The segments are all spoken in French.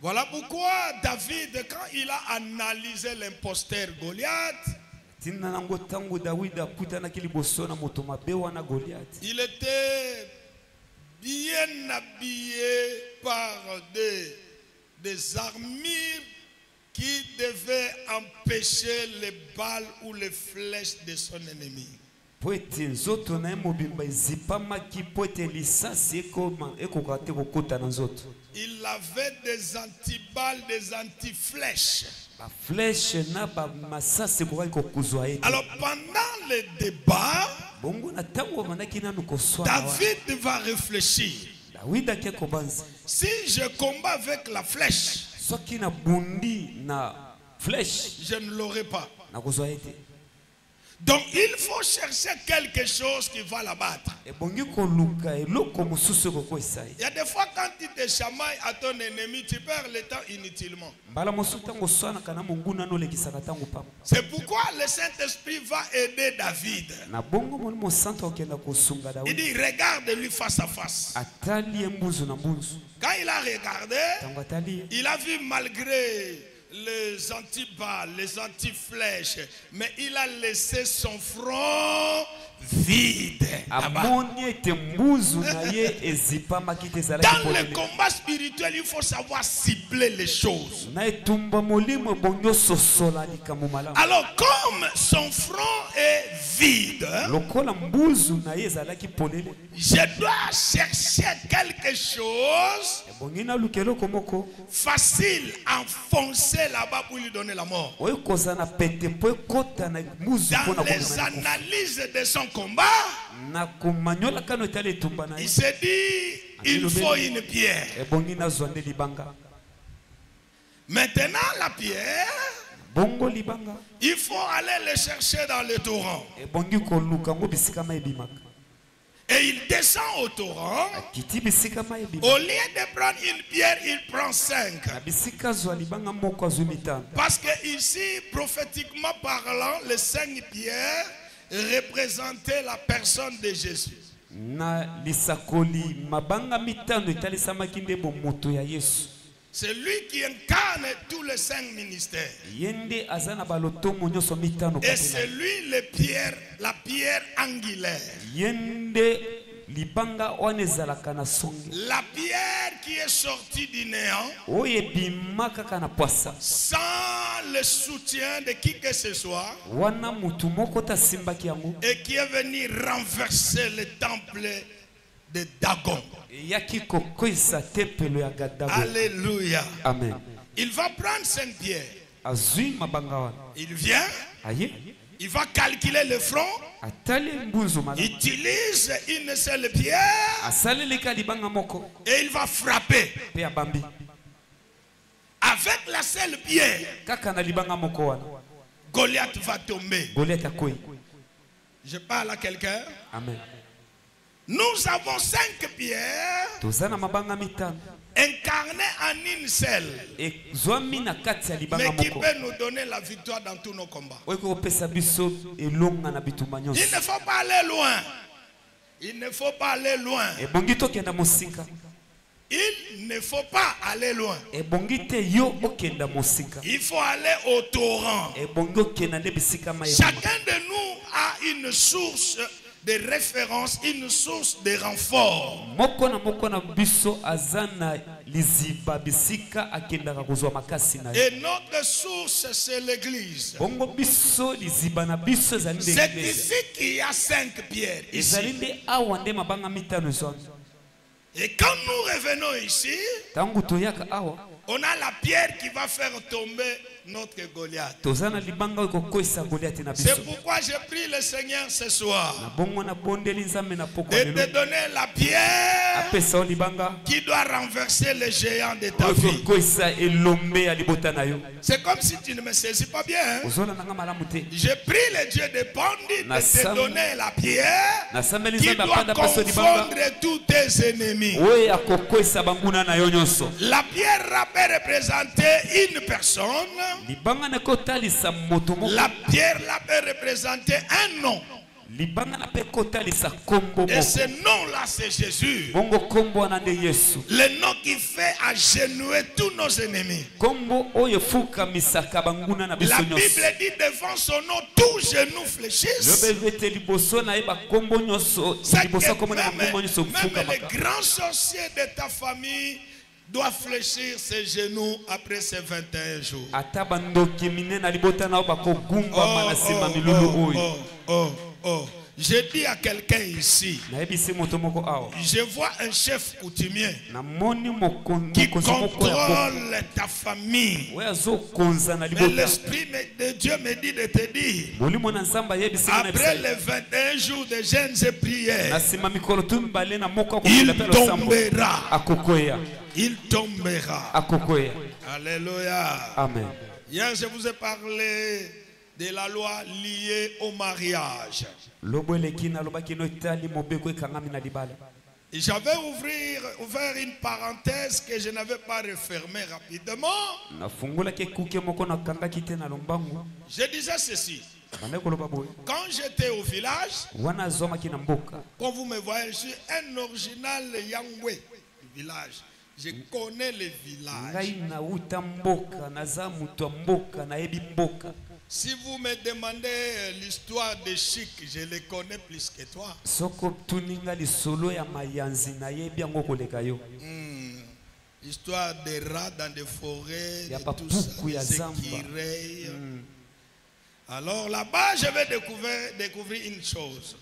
Voilà pourquoi David, quand il a analysé l'imposteur Goliath, il était bien habillé par des armures qui devaient empêcher les balles ou les flèches de son ennemi. Il avait des antiballes, des anti-flèches. Alors pendant le débat, David va réfléchir. Si je combats avec la flèche, je ne l'aurai pas. Donc il faut chercher quelque chose qui va la battre. Il y a des fois quand tu te chamailles à ton ennemi, tu perds le temps inutilement. C'est pourquoi le Saint-Esprit va aider David. Il dit regarde lui face à face. Quand il a regardé, il a vu malgré les anti-balles, les anti-flèches, mais il a laissé son front vide. Dans le combat spirituel, il faut savoir cibler les choses. Alors, comme son front est vide, je dois chercher quelque chose facile à enfoncer là-bas pour lui donner la mort. Dans les analyses de son combat, il s'est dit il faut une pierre. Maintenant la pierre, il faut aller le chercher dans le torrent. Et il descend au torrent. Au lieu de prendre une pierre, il prend 5. Parce que ici, prophétiquement parlant, les 5 pierres représentaient la personne de Jésus. C'est lui qui incarne tous les 5 ministères. Et c'est lui la pierre angulaire. La pierre qui est sortie du néant sans le soutien de qui que ce soit et qui est venu renverser le temple de Dagon. Alléluia. Amen. Il va prendre 5 pierres. Il vient. Il va calculer le front. Il utilise une seule pierre. Et il va frapper. Avec la seule pierre, Goliath va tomber. Je parle à quelqu'un. Amen. Nous avons 5 pierres incarnées en une seule, mais qui peut nous donner la victoire dans tous nos combats. Il ne faut pas aller loin. Il ne faut pas aller loin. Il ne faut pas aller loin. Il faut aller au torrent. Chacun de nous a une source de référence, une source de renfort. Et notre source, c'est l'église. C'est ici qu'il y a 5 pierres. Ici. Et quand nous revenons ici, on a la pierre qui va faire tomber notre Goliath. C'est pourquoi j'ai pris le Seigneur ce soir de te donner la pierre qui doit renverser les géants de ta vie. C'est comme si tu ne me saisis pas bien. Hein? J'ai pris le Dieu de Bondit de te donner la pierre qui doit confondre tous tes ennemis. La pierre peut représenter une personne. La pierre là peut représenter un nom. Et ce nom-là, c'est Jésus. Le nom qui fait agenouiller tous nos ennemis. La Bible dit devant son nom, tous genoux fléchissent. Même les grands sorciers de ta famille doivent fléchir ses genoux après ces 21 jours. Je dis à quelqu'un ici, je vois un chef coutumier qui contrôle ta famille. Mais l'Esprit de Dieu me dit de te dire, après les 21 jours de jeûnes et prières, il tombera. Il tombera. Alléluia. Amen. Hier, je vous ai parlé de la loi liée au mariage. J'avais ouvert une parenthèse que je n'avais pas refermée rapidement. Je disais ceci. Quand j'étais au village, quand vous me voyez, je suis un original Yangwe du village. Je connais les villages. Si vous me demandez l'histoire des Chics, je les connais plus que toi. L'histoire des rats dans des forêts, de tout ça, des écureuils. Alors là-bas, je vais découvrir une chose.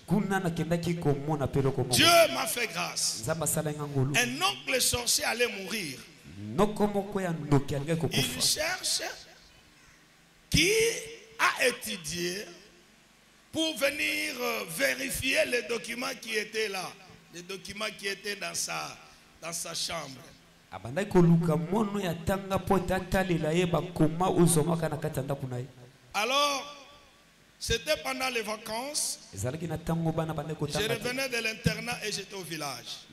Dieu m'a fait grâce. Un oncle sorcier allait mourir. Il cherche qui a étudié pour venir vérifier les documents qui étaient là, les documents qui étaient dans sa chambre. Alors, c'était pendant les vacances. Je revenais de l'internat et j'étais au village.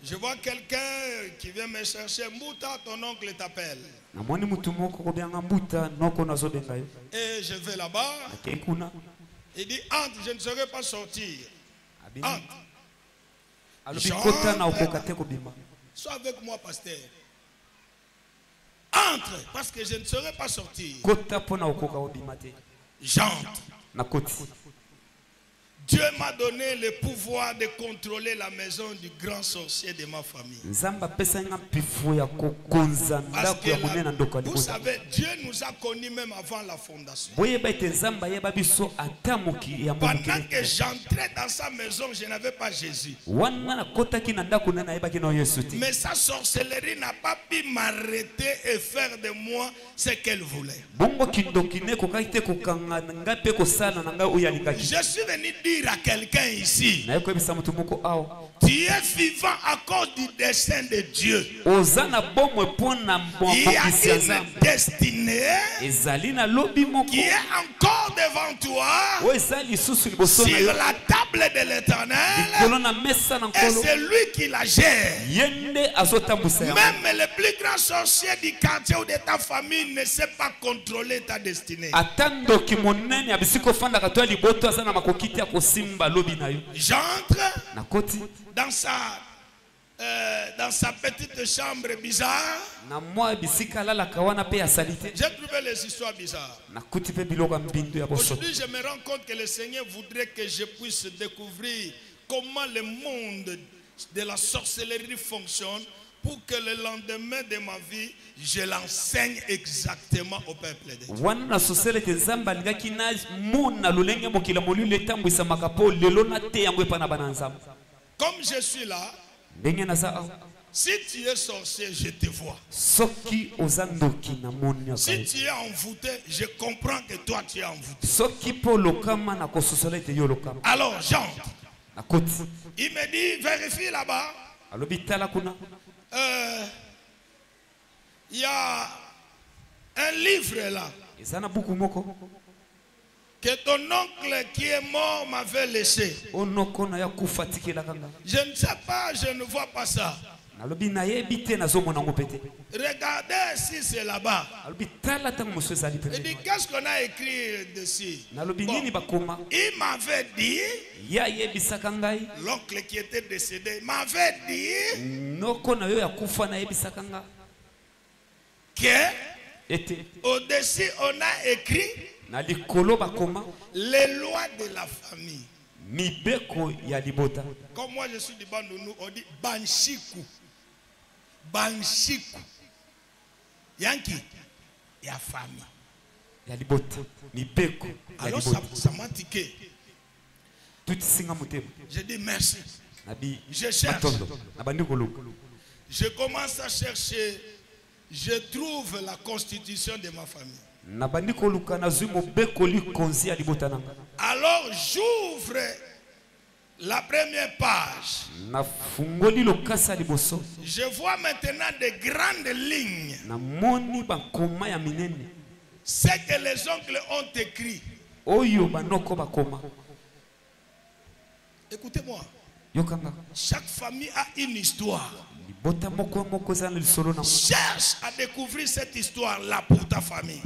Je vois quelqu'un qui vient me chercher. Mouta, ton oncle t'appelle. Et je vais là-bas. Il dit, entre, je ne saurais pas sortir. Entre. Sois avec moi, pasteur. Entre, parce que je ne saurais pas sortir. J'entre. Dieu m'a donné le pouvoir de contrôler la maison du grand sorcier de ma famille. Parce que vous savez, Dieu nous a connus même avant la fondation. Pendant que j'entrais dans sa maison, je n'avais pas Jésus. Mais sa sorcellerie n'a pas pu m'arrêter et faire de moi ce qu'elle voulait. Je suis venu dire à quelqu'un ici, tu es vivant à cause du dessein de Dieu. Il y a une destinée qui est encore devant toi sur la table de l'Éternel, et c'est lui qui la gère. Même le plus grand sorcier du quartier ou de ta famille ne sait pas contrôler ta destinée. J'entre dans sa petite chambre bizarre. J'ai trouvé les histoires bizarres. Aujourd'hui, je me rends compte que le Seigneur voudrait que je puisse découvrir comment le monde de la sorcellerie fonctionne, pour que le lendemain de ma vie, je l'enseigne exactement au peuple de Dieu. Comme je suis là, si tu es sorcier, je te vois. Si tu es envoûté, je comprends que toi tu es envoûté. Alors j'entre. Il me dit, vérifie là-bas. Il y a un livre là que ton oncle qui est mort m'avait laissé. Je ne sais pas, je ne vois pas ça. Regardez si c'est là-bas. Il dit, qu'est-ce qu'on a écrit dessus? Bon, il m'avait dit, l'oncle qui était décédé m'avait dit que au-dessus on a écrit les lois de la famille. Comme moi je suis du Bandounou, on dit Banshiku. Banshiku. Yanki, il y a famille. Alors ça m'a tiqué. Je dis merci. Je cherche. Je commence à chercher. Je trouve la constitution de ma famille. Alors j'ouvre la première page. Je vois maintenant de grandes lignes. Ce que les oncles ont écrit. Écoutez-moi. Chaque famille a une histoire. Cherche à découvrir cette histoire-là pour ta famille.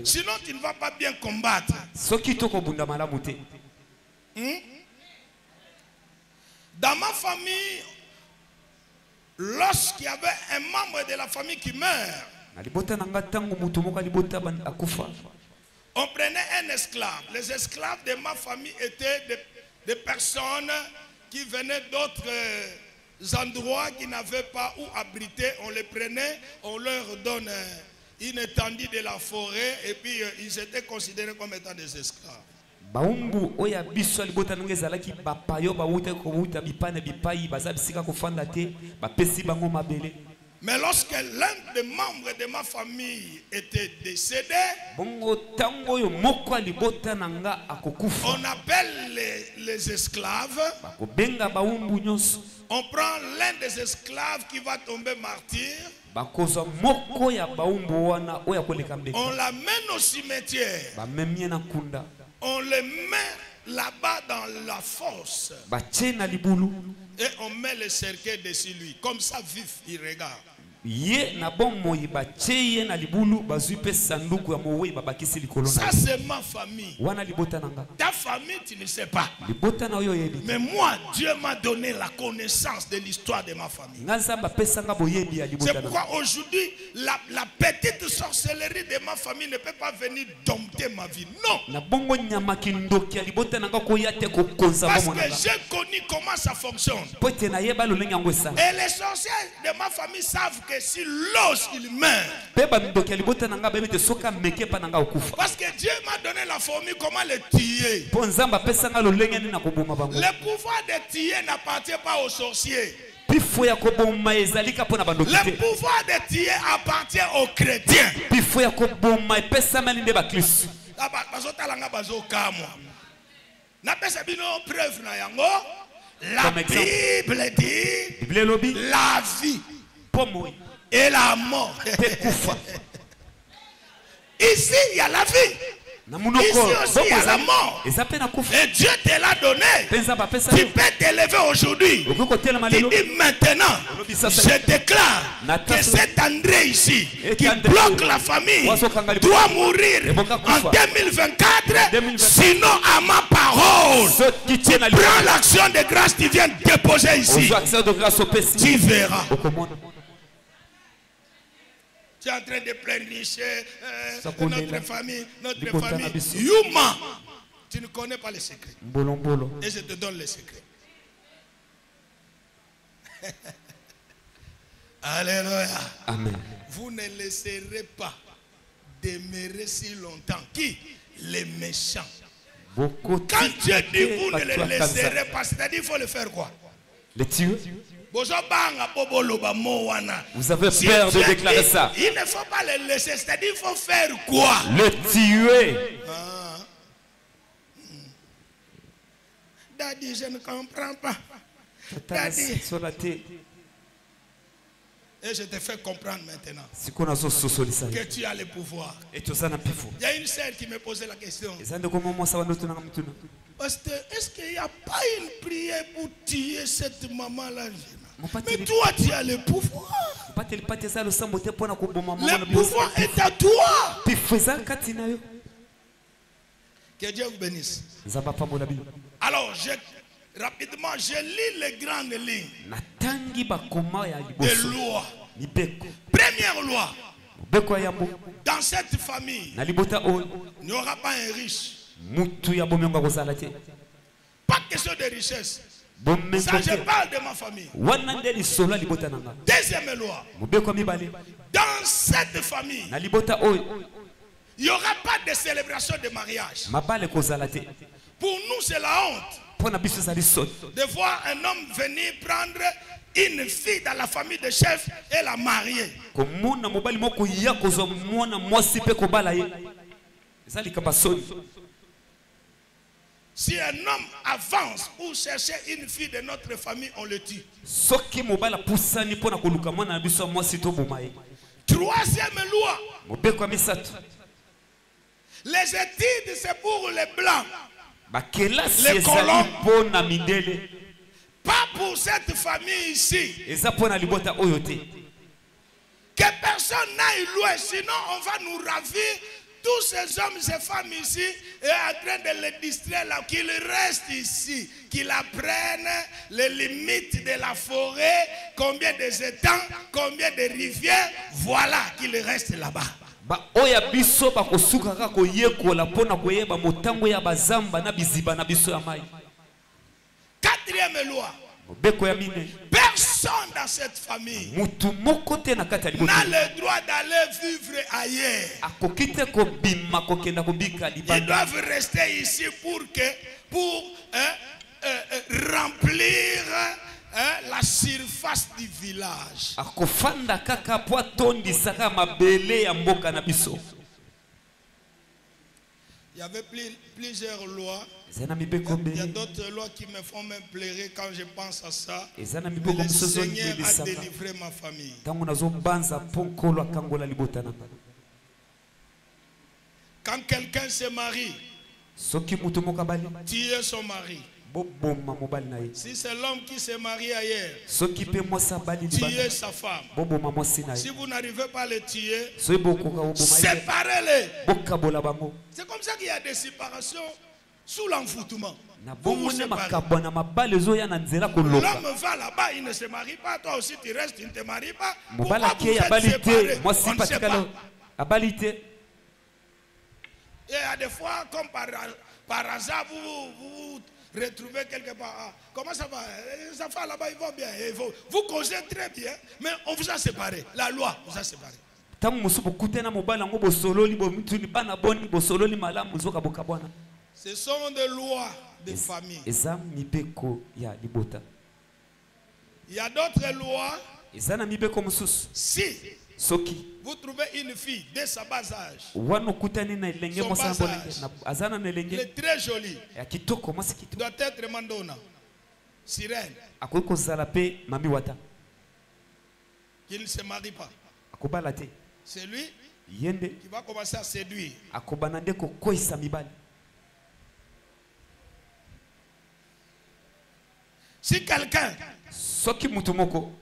Sinon, tu ne vas pas bien combattre. Dans ma famille, lorsqu'il y avait un membre de la famille qui meurt, on prenait un esclave. Les esclaves de ma famille étaient des personnes qui venaient d'autres endroits qui n'avaient pas où abriter. On les prenait, on leur donne une étendue de la forêt et puis ils étaient considérés comme étant des esclaves. Mais lorsque l'un des membres de ma famille était décédé, on appelle les esclaves. On prend l'un des esclaves qui va tomber martyr. On l'amène au cimetière. On le met là-bas dans la fosse. Et on met le cercueil dessus lui. Comme ça, vif, il regarde. Ça c'est ma famille. Ta famille tu ne sais pas. Mais moi Dieu m'a donné la connaissance de l'histoire de ma famille. C'est pourquoi aujourd'hui la petite sorcellerie de ma famille ne peut pas venir dompter ma vie. Non. Parce que j'ai connu comment ça fonctionne. Et les sorciers de ma famille savent que si l'os il meurt, parce que Dieu m'a donné la formule comment le tuer. Le pouvoir de tuer n'appartient pas aux sorciers. Le pouvoir de tuer appartient aux chrétiens. La Bible dit la vie et la mort. Ici, il y a la vie. Ici aussi, il y a la mort. Et Dieu te l'a donné. Tu peux t'élever aujourd'hui. Tu dis maintenant, je déclare que cet André ici, qui bloque la famille, doit mourir en 2024. Sinon, à ma parole, tu prends l'action de grâce, tu viens déposer ici. Tu verras. Tu es en train de pleurnicher notre famille. Yuma, tu ne connais pas les secrets. Et je te donne les secrets. Alléluia. Amen. Vous ne laisserez pas demeurer si longtemps. Qui? Les méchants. Quand Dieu dit vous ne les laisserez pas, c'est-à-dire il faut le faire quoi? Les tuer. Vous avez peur de déclarer ça. Il ne faut pas le laisser, c'est-à-dire il faut faire quoi? Le tuer. Daddy, je ne comprends pas. Daddy. Et je te fais comprendre maintenant que tu as le pouvoir. Il y a une sœur qui me posait la question. Est-ce qu'il n'y a pas une prière pour tuer cette maman-là? Mais toi, tu as le pouvoir. Le pouvoir est à toi. Que Dieu vous bénisse. Alors, rapidement, je lis les grandes lignes des lois. Première loi. Dans cette famille, il n'y aura pas un riche. Pas question de richesse. Ça, je parle de ma famille. Deuxième loi. Dans cette famille, il n'y aura pas de célébration de mariage. Pour nous, c'est la honte de voir un homme venir prendre une fille dans la famille de chef et la marier. Si un homme avance pour chercher une fille de notre famille, on le tue. Troisième loi. Les études, c'est pour les blancs. Les colons. Pas pour cette famille ici. Que personne n'aille loin, sinon on va nous ravir. Tous ces hommes et ces femmes ici est en train de les distraire là, qu'ils restent ici, qu'ils apprennent les limites de la forêt, combien de étangs, combien de rivières, voilà qu'ils restent là-bas. Quatrième loi. Personne dans cette famille n'a le droit d'aller vivre ailleurs. Ils doivent rester ici pour remplir la surface du village. Il y avait plusieurs lois. Il y a d'autres lois qui me font même pleurer quand je pense à ça. Mais le Seigneur a délivré ma famille. Quand quelqu'un se marie, tuer son mari. Si c'est l'homme qui s'est marié ailleurs, tuer sa femme. Si vous n'arrivez pas à le tuer, séparez-les. C'est comme ça qu'il y a des séparations sous l'envoûtement. L'homme va là-bas, il ne se marie pas. Toi aussi tu restes, tu ne te maries pas. Pourquoi vous êtes séparés? On ne sait pas. Et à des fois, comme par hasard, vous retrouvez quelque part. Ah, comment ça va? Les enfants là-bas, ils vont bien. Vous causez très bien, mais on vous a séparés. La loi vous a séparés. Ce sont des lois de famille. Il y a d'autres lois. Si vous trouvez une fille dès sa bas âge, son bas âge, elle est très jolie, doit être Mandona, sirène, qui ne se marie pas. C'est lui qui va commencer à séduire. Si quelqu'un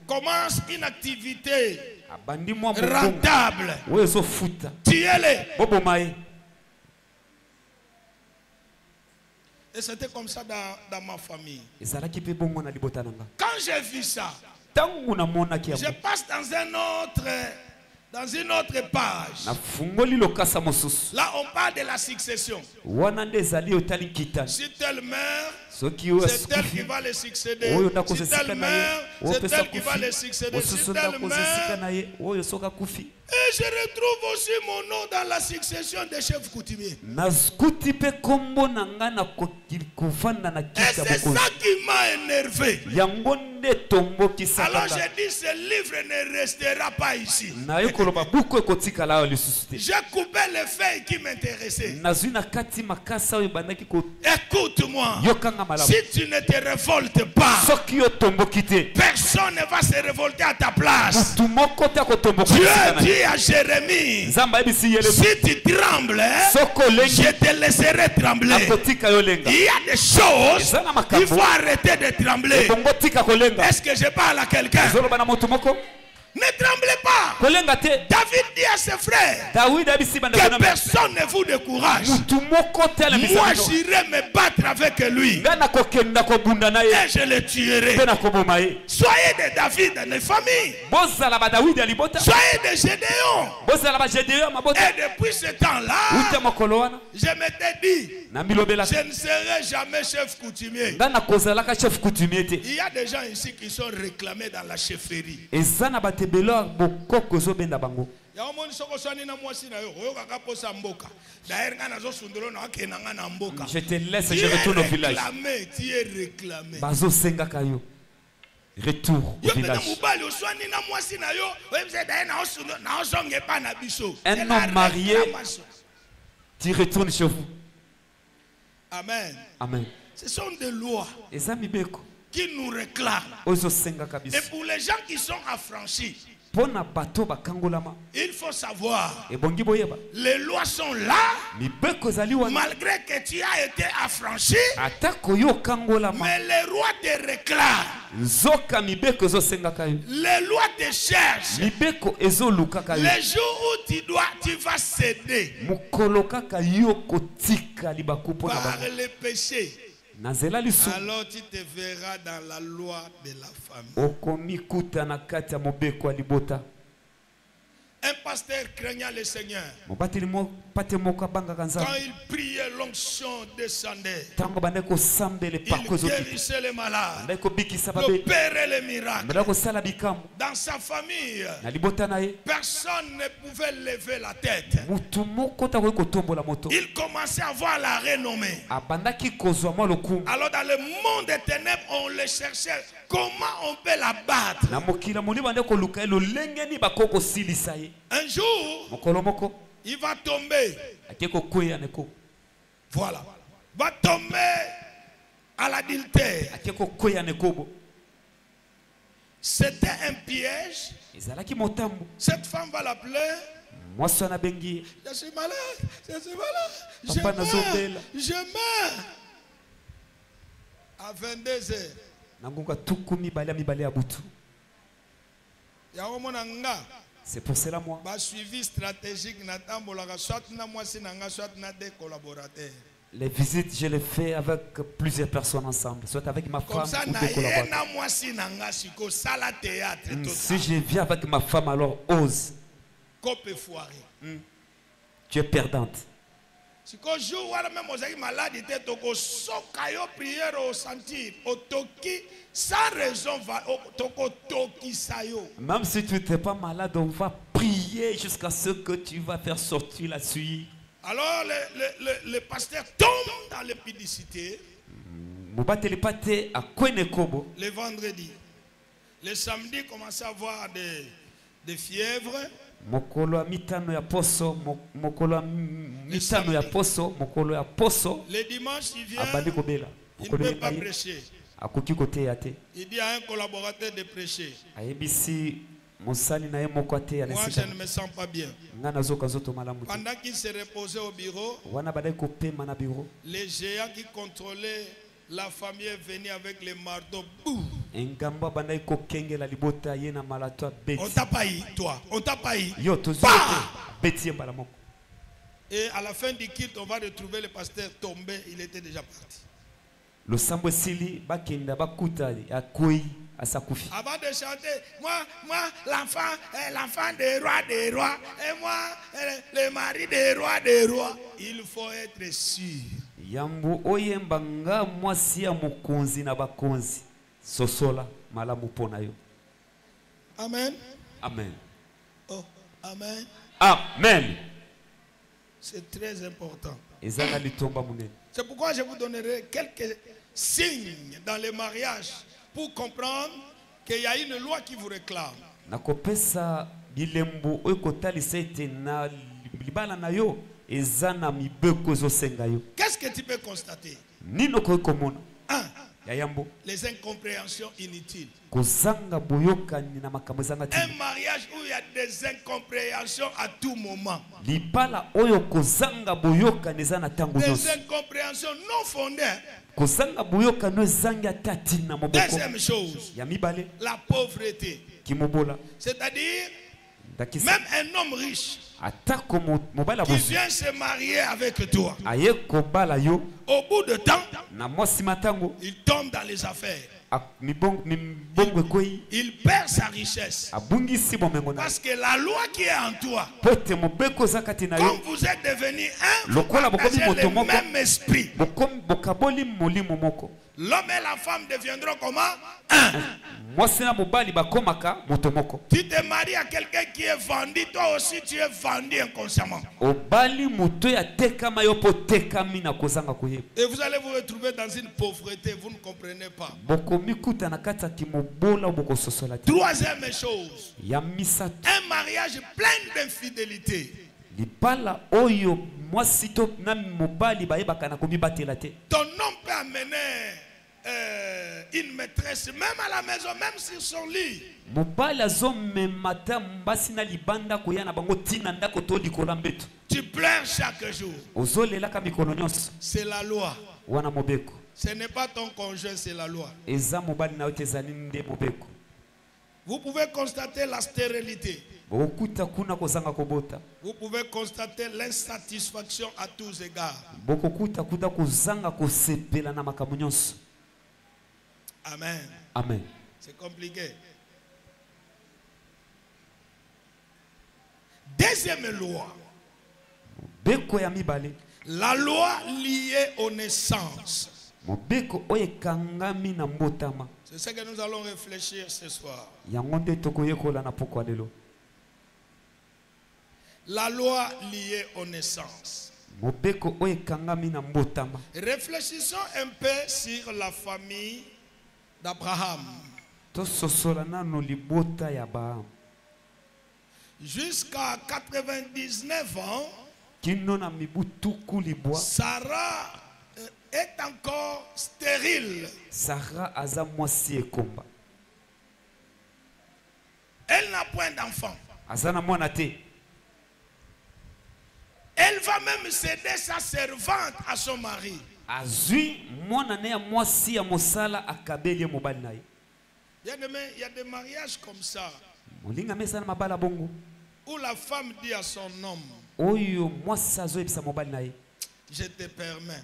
commence une activité rentable, tuez-les. Et c'était comme ça dans ma famille. Quand j'ai vu ça, je passe dans une autre page. Là, on parle de la succession. Si tel meurt, c'est tel qui va le succéder. Si tel meurt, c'est tel qui va le succéder. Si tel meurt, et je retrouve aussi mon nom dans la succession des chefs coutumiers. Et c'est ça qui m'a énervé. Alors j'ai dit, ce livre ne restera pas ici. J'ai coupé les feuilles qui m'intéressaient. Écoute-moi. Si tu ne te révoltes pas, personne ne va se révolter à ta place. Dieu dit à Jérémie, si tu trembles, je te laisserai trembler. Il y a des choses, il faut arrêter de trembler. Est-ce que je parle à quelqu'un? Ne tremblez pas. David dit à ses frères que personne ne vous décourage. Moi j'irai me battre avec lui et je le tuerai. Soyez des David dans les familles. Soyez des Gédéons. Et depuis ce temps-là, je m'étais dit, je ne serai jamais chef coutumier. Il y a des gens ici qui sont réclamés dans la chefferie. Je te laisse, je retourne au village. Tu es réclamé. Retour au village. Un homme marié, tu retournes chez vous. Amen. Amen. Ce sont des lois qui nous réclament. Et pour les gens qui sont affranchis, il faut savoir, les lois sont là, malgré que tu as été affranchi, mais les lois te réclament. Les lois te cherchent. Les jours où tu vas céder par les péchés, alors tu te verras dans la loi de la famille. Un pasteur craignant le Seigneur, quand il priait, l'onction descendait. Il guérissait les malades, opérait les miracles. Dans sa famille, personne ne pouvait lever la tête. Il commençait à avoir la renommée. Alors dans le monde des ténèbres, on le cherchait. Comment on peut la battre? Un jour, il va tomber. Voilà. Va tomber à l'adultère. C'était un piège. Cette femme va l'appeler. Je suis malade. Je suis malade. Je meurs. À 22 heures. C'est pour cela moi. Les visites, je les fais avec plusieurs personnes ensemble, soit avec ma femme ou des collaborateurs. Si je viens avec ma femme, alors ose. Tu es perdante. Même si tu n'es pas malade, on va prier jusqu'à ce que tu vas faire sortir la suie. Alors le pasteur tombe dans l'épidicité. Le vendredi. Le samedi, commence à avoir des fièvres. Le dimanche, il vient, il ne peut pas prêcher. Il dit à un collaborateur de prêcher. Moi, je ne me sens pas bien. Pendant qu'il se reposait au bureau, les géants qui contrôlaient la famille venaient avec les marteaux. On t'a pas eu, toi. On t'a pas eu. Et à la fin du culte, on va retrouver le pasteur tombé. Il était déjà parti. Avant de chanter, moi l'enfant des rois, et moi, le mari des rois. Il faut être sûr. Amen. Amen. Oh, amen. Amen. C'est très important. C'est pourquoi je vous donnerai quelques signes dans les mariages pour comprendre qu'il y a une loi qui vous réclame. Qu'est-ce que tu peux constater? Les incompréhensions inutiles. Un mariage où il y a des incompréhensions à tout moment. Des incompréhensions non fondées. Deuxième chose, la pauvreté. C'est-à-dire, même un homme riche qui vient se marier avec toi, au bout de temps, il tombe dans les affaires. Il perd sa richesse. Parce que la loi qui est en toi, comme vous êtes devenus un, vous partagez le même esprit. L'homme et la femme deviendront comment? Un. Tu te maries à quelqu'un qui est vendu, toi aussi tu es vendu inconsciemment. Et vous allez vous retrouver dans une pauvreté, vous ne comprenez pas. Troisième chose, un mariage plein d'infidélité. Ton homme peut amener une maîtresse même à la maison, même sur son lit. Tu pleures chaque jour. C'est la loi. Ce n'est pas ton conjoint, c'est la loi. Vous pouvez constater la stérilité. Vous pouvez constater l'insatisfaction à tous égards. Amen. Amen. C'est compliqué. Deuxième loi. La loi liée aux naissances. C'est ce que nous allons réfléchir ce soir. La loi liée aux naissances. Réfléchissons un peu sur la famille d'Abraham. Jusqu'à 99 ans, Sarah est encore stérile. Elle n'a point d'enfant. Elle va même céder sa servante à son mari. Bien aimé, il y a des mariages comme ça où la femme dit à son homme, je te permets,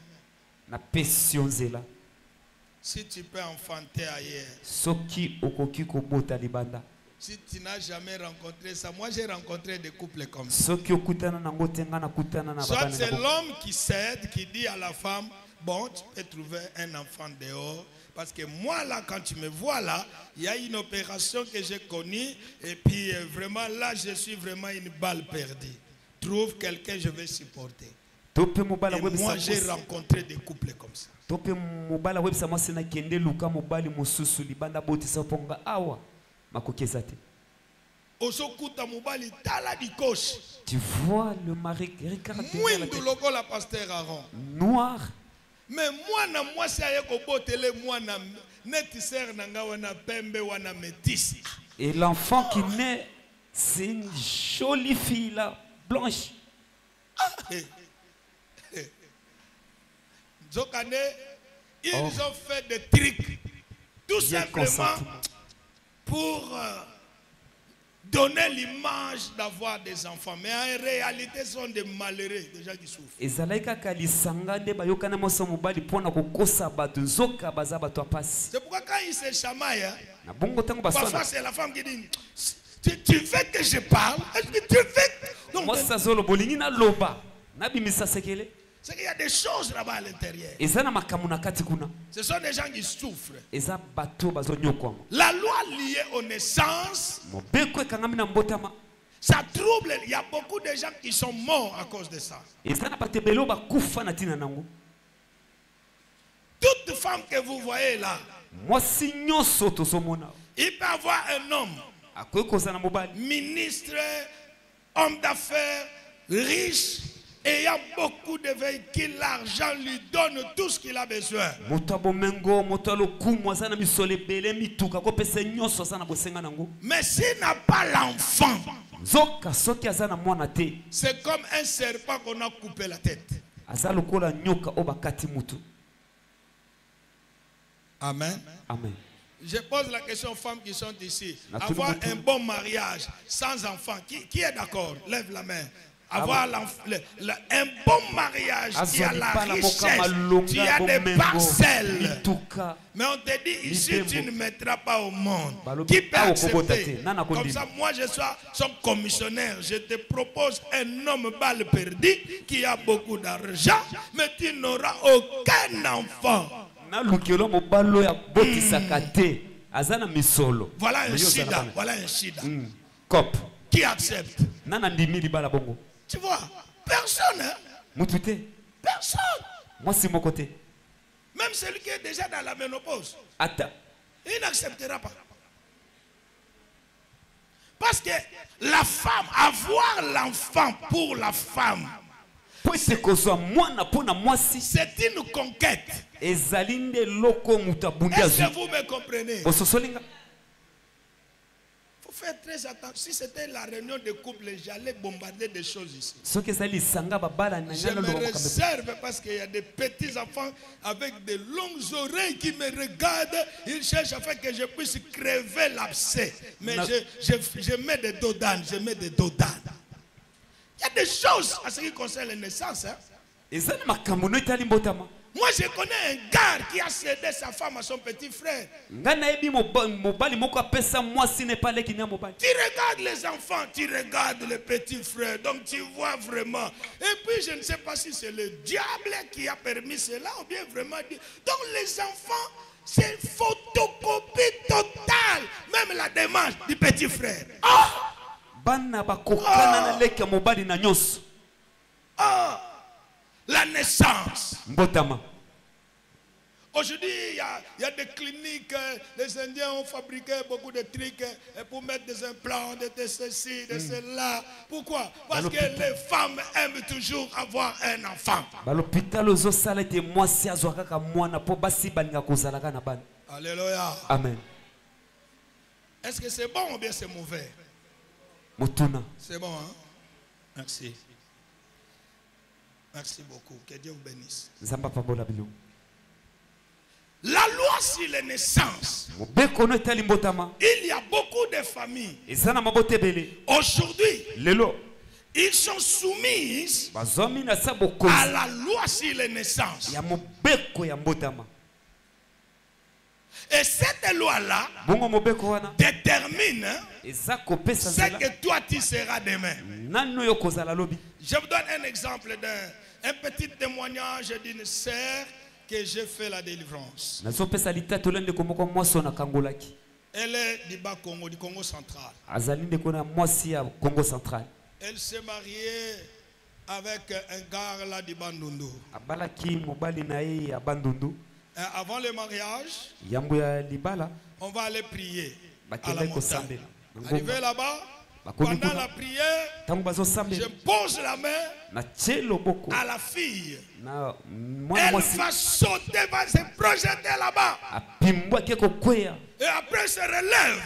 si tu peux enfanter ailleurs. Si tu n'as jamais rencontré ça, moi j'ai rencontré des couples comme ça. Soit c'est l'homme qui cède, qui dit à la femme, bon, tu peux trouver un enfant dehors. Parce que moi là, quand tu me vois là, il y a une opération que j'ai connue. Et puis vraiment là, je suis vraiment une balle perdue. Trouve quelqu'un, je vais supporter. Et moi j'ai rencontré des couples comme ça. Tu vois le mari noir. Mais moi et l'enfant qui naît, c'est une jolie fille là, blanche. Ils ont fait des trucs tout simplement pour donner l'image d'avoir des enfants. Mais en réalité, ce sont des malheureux, des gens qui souffrent. C'est pourquoi quand ils se chamaillent, parfois c'est la femme qui dit, tu veux que je parle? Est-ce que tu veux? C'est qu'il y a des choses là-bas à l'intérieur. Ce sont des gens qui souffrent. La loi liée aux naissances, ça trouble. Il y a beaucoup de gens qui sont morts à cause de ça. Toute femme que vous voyez là, il peut avoir un homme, ministre, homme d'affaires, riche, ayant beaucoup de véhicules, l'argent lui donne tout ce qu'il a besoin. Mais s'il n'a pas l'enfant, c'est comme un serpent qu'on a coupé la tête. Amen. Amen. Je pose la question aux femmes qui sont ici. Avoir un bon mariage sans enfant, qui est d'accord? Lève la main. Avoir un bon mariage qui a la richesse, qui a des parcelles. Mais on te dit ici, tu ne mettras pas au monde. Qui peut accepter? Comme ça, moi je suis son commissionnaire. Je te propose un homme balle perdu qui a beaucoup d'argent, mais tu n'auras aucun enfant. Voilà un sida. Voilà un sida. Qui accepte? Tu vois, personne. Hein? Personne. Moi, c'est mon côté. Même celui qui est déjà dans la ménopause. Il n'acceptera pas. Parce que la femme, avoir l'enfant pour la femme, c'est une conquête. Est-ce que vous me comprenez? Il faut faire très attention. Si c'était la réunion de couple, j'allais bombarder des choses ici. Je me réserve parce qu'il y a des petits enfants avec de longues oreilles qui me regardent. Ils cherchent à faire que je puisse crever l'abcès. Mais je mets des dos d'âne. Je mets des dos d'âne. Il y a des choses à ce qui concerne les naissances. Hein? Moi, je connais un gars qui a cédé sa femme à son petit frère. Tu regardes les enfants, tu regardes le petit frère, donc tu vois vraiment. Et puis, je ne sais pas si c'est le diable qui a permis cela ou bien vraiment. Donc, les enfants, c'est photocopie totale. Même la démarche du petit frère. La naissance. Aujourd'hui, il y a des cliniques, les Indiens ont fabriqué beaucoup de trucs pour mettre des implants, de ceci, de cela. Pourquoi? Parce que les femmes aiment toujours avoir un enfant. Alléluia. Amen. Est-ce que c'est bon ou bien c'est mauvais? C'est bon, hein? Merci. Merci beaucoup. Que Dieu vous bénisse. La loi sur les naissances. Il y a beaucoup de familles. Aujourd'hui, ils sont soumis à la loi sur les naissances. Et cette loi-là détermine ce que toi tu seras demain. Je vous donne un exemple d'un petit témoignage d'une sœur que j'ai fait la délivrance. Elle est du bas Congo, du Congo central. Elle s'est mariée avec un gars là du Bandundu. Avant le mariage, on va aller prier à la montagne. Arrivé là-bas, pendant la prière, je pose la main à la fille. Elle va sauter, va se projeter là-bas. Et après, elle se relève.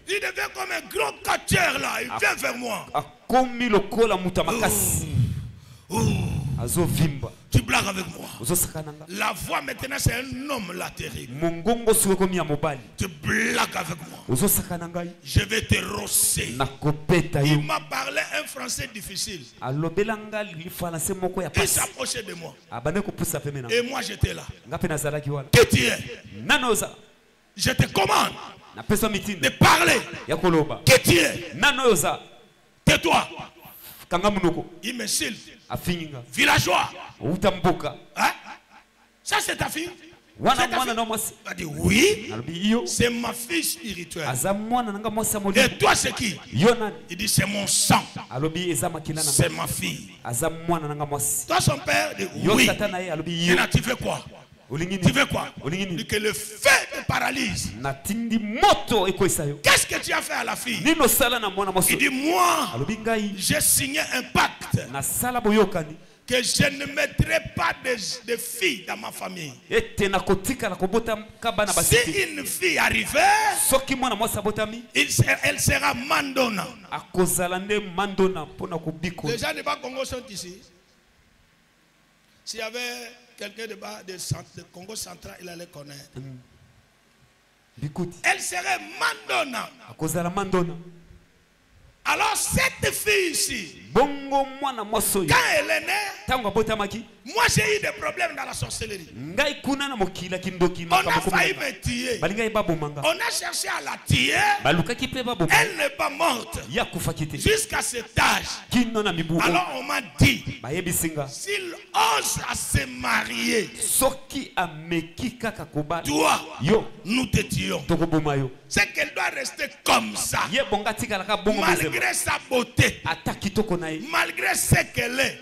Il devient comme un gros catcheur là. Il vient vers moi. Tu blagues avec moi. La voix maintenant c'est un homme là terrible. Tu blagues avec moi. Je vais te rosser. Il m'a parlé un français difficile. Il s'approchait de moi. Et moi j'étais là. Qui tu es? Je te commande de parler. Qui tu es? Tais-toi. Il m'insulte. Villageois. Hein? Ça c'est ta fille? Elle dit oui. C'est ma fille spirituelle. Et toi c'est qui? Il dit c'est mon sang. C'est ma fille. Toi son père dit oui. Et là tu fais quoi? Tu veux quoi? Que le feu de paralyse. Qu'est-ce que tu as fait à la fille? Il dit, moi, j'ai signé un pacte que je ne mettrai pas de filles dans ma famille. Si une fille arrivait, elle sera mandona. Les gens de Bas-Congo sont ici. S'il y avait quelqu'un de Congo central, il allait connaître. Elle serait mandona. Alors cette fille ici, quand elle est née, moi j'ai eu des problèmes dans la sorcellerie. On a failli me tuer. On a cherché à la tuer. Elle n'est pas morte. Jusqu'à cet âge. Alors on m'a dit, s'il ose à se marier, toi, nous te tuons. C'est qu'elle doit rester comme ça. Malgré sa beauté. Malgré ce qu'elle est.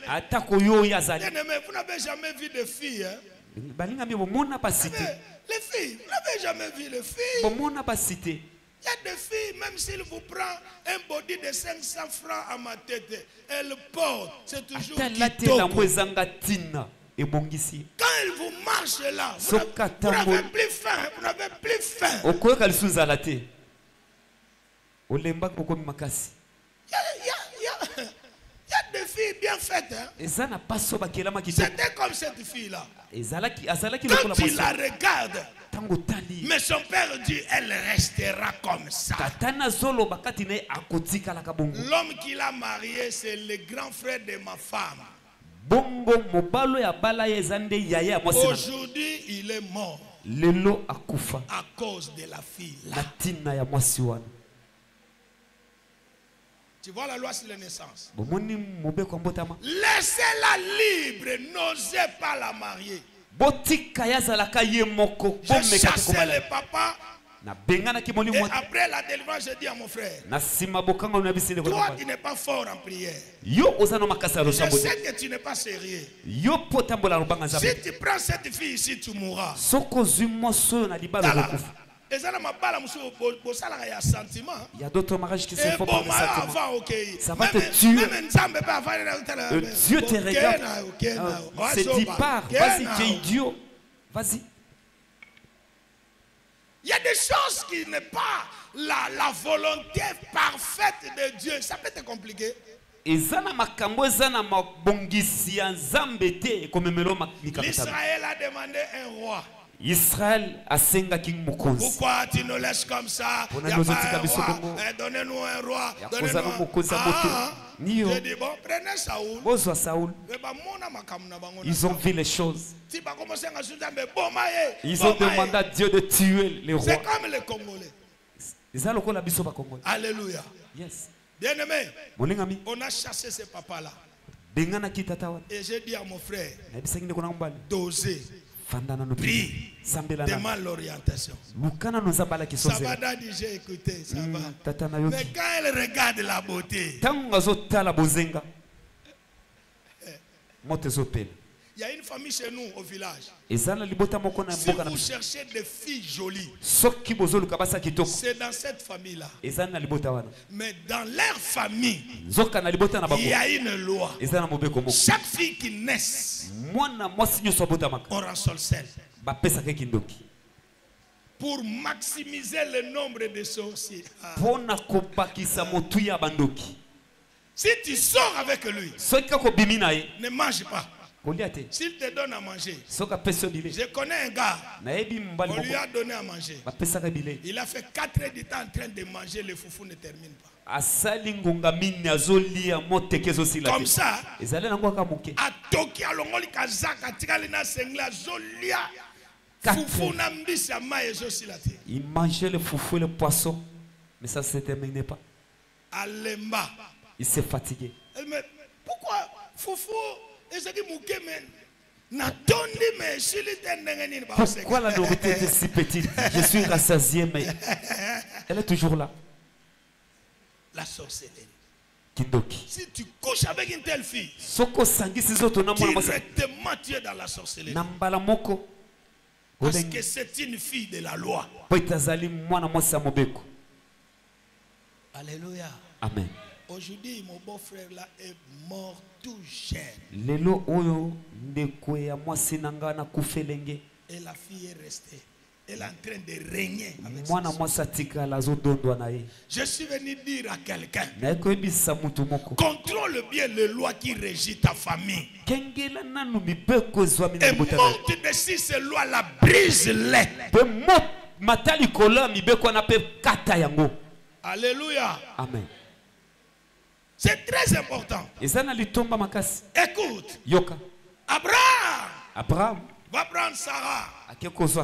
Vous n'avez jamais vu de filles. Hein? Les filles, vous n'avez jamais vu les filles. Il y a des filles, même s'il vous prend un body de 500 francs à ma tête, elle porte. C'est toujours kitoko. Quand elle vous marche là, vous n'avez plus faim. Vous n'avez plus faim. Il y a des filles bien faites. Hein? C'était comme cette fille-là. Quand tu la regardes, mais son père dit, elle restera comme ça. L'homme qui l'a marié, c'est le grand frère de ma femme. Aujourd'hui, il est mort à cause de la fille là. Tu vois la loi sur les naissances. Laissez-la libre, n'osez pas la marier. Je chassais le papa. Et après la délivrance, je dis à mon frère, toi qui n'es pas fort en prière, je sais que tu n'es pas sérieux. Si tu prends cette fille ici, tu mourras. Il y a d'autres mariages qui se font par le sentiment. Ça va te tuer. Dieu te regarde. C'est dit part. Vas-y, tu es idiot. Vas-y. Il y a des choses qui n'est pas la volonté parfaite de Dieu. Ça peut être compliqué. L'Israël a demandé un roi. Israël a senga king mukonzi. Pourquoi tu nous laisses comme ça? Donnez-nous un roi. Je dis bon, prenez Saoul. Ils ont vu les choses. Ils ont demandé à Dieu de tuer les rois. C'est comme les Congolais. Alléluia. Yes. Bien-aimé, on a chassé ce papa-là. Et j'ai dit à mon frère, d'oser. Prie, demande l'orientation. Ça va, Daddy, j'ai écouté, ça va. Mais quand elle regarde la beauté, il y a une famille chez nous au village. Si vous cherchez des filles jolies, c'est dans cette famille-là. Mais dans leur famille, il y a une loi. Chaque fille qui naît, on rend sorcière. Pour maximiser le nombre de sorciers. Si tu sors avec lui, ne mange pas. S'il te donne à manger, je connais un gars, on lui a donné à manger. Il a fait 4 heures de temps en train de manger, le foufou ne termine pas. Comme ça, à Toki, à Longoli, Kazaka, Tigalina, Sengla, Zolia, foufou n'ambisse à maïe, Zosilati. Il mangeait le foufou et le poisson, mais ça ne se terminait pas. Alemba. Il s'est fatigué. Mais pourquoi foufou? Pourquoi la nourriture est si petite? Je suis rassasié, mais elle est toujours là. La sorcellerie. Kindoki. Si tu couches avec une telle fille, directement tu es dans la sorcellerie. Parce que c'est une fille de la loi. Alléluia. Amen. Aujourd'hui, mon beau-frère là est mort tout jeune. Et la fille est restée. Elle est en train de régner avec Je suis venu dire à quelqu'un, contrôle bien les lois qui régissent ta famille. Et monte dessus ces lois-là, brise-les. Alléluia. Amen. C'est très important. Écoute. Abraham va prendre Sarah.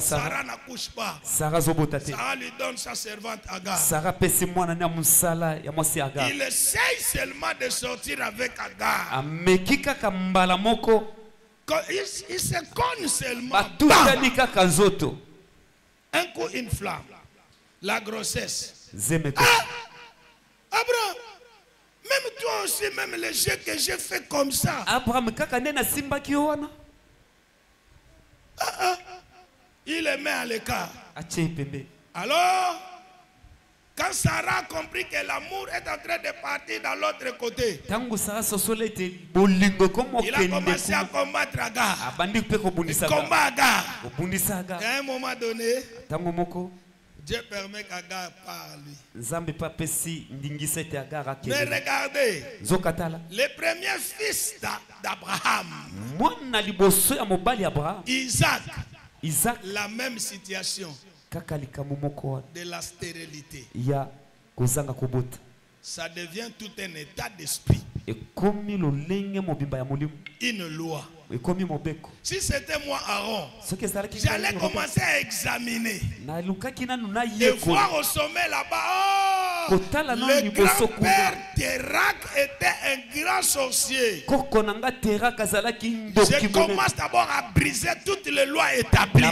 Sarah n'accouche pas. Sarah lui donne sa servante Agar. Il essaye seulement de sortir avec Agar. Il se cogne seulement. Un coup, une flamme. La grossesse. Abraham, même toi aussi, même les jeux que j'ai fait comme ça. Il les met à l'écart. Alors, quand Sarah a compris que l'amour est en train de partir dans l'autre côté, il a commencé à combattre Agar. Combat Agar. Et à un moment donné, Dieu permet qu'Agar parle. Mais regardez, les premiers fils d'Abraham, Isaac, la même situation de la stérilité. Ça devient tout un état d'esprit. Une loi. Si c'était moi, Aaron, j'allais commencer à examiner et voir au sommet là-bas. Oh, le grand-père Térak était un grand sorcier. Je commence d'abord à briser toutes les lois établies.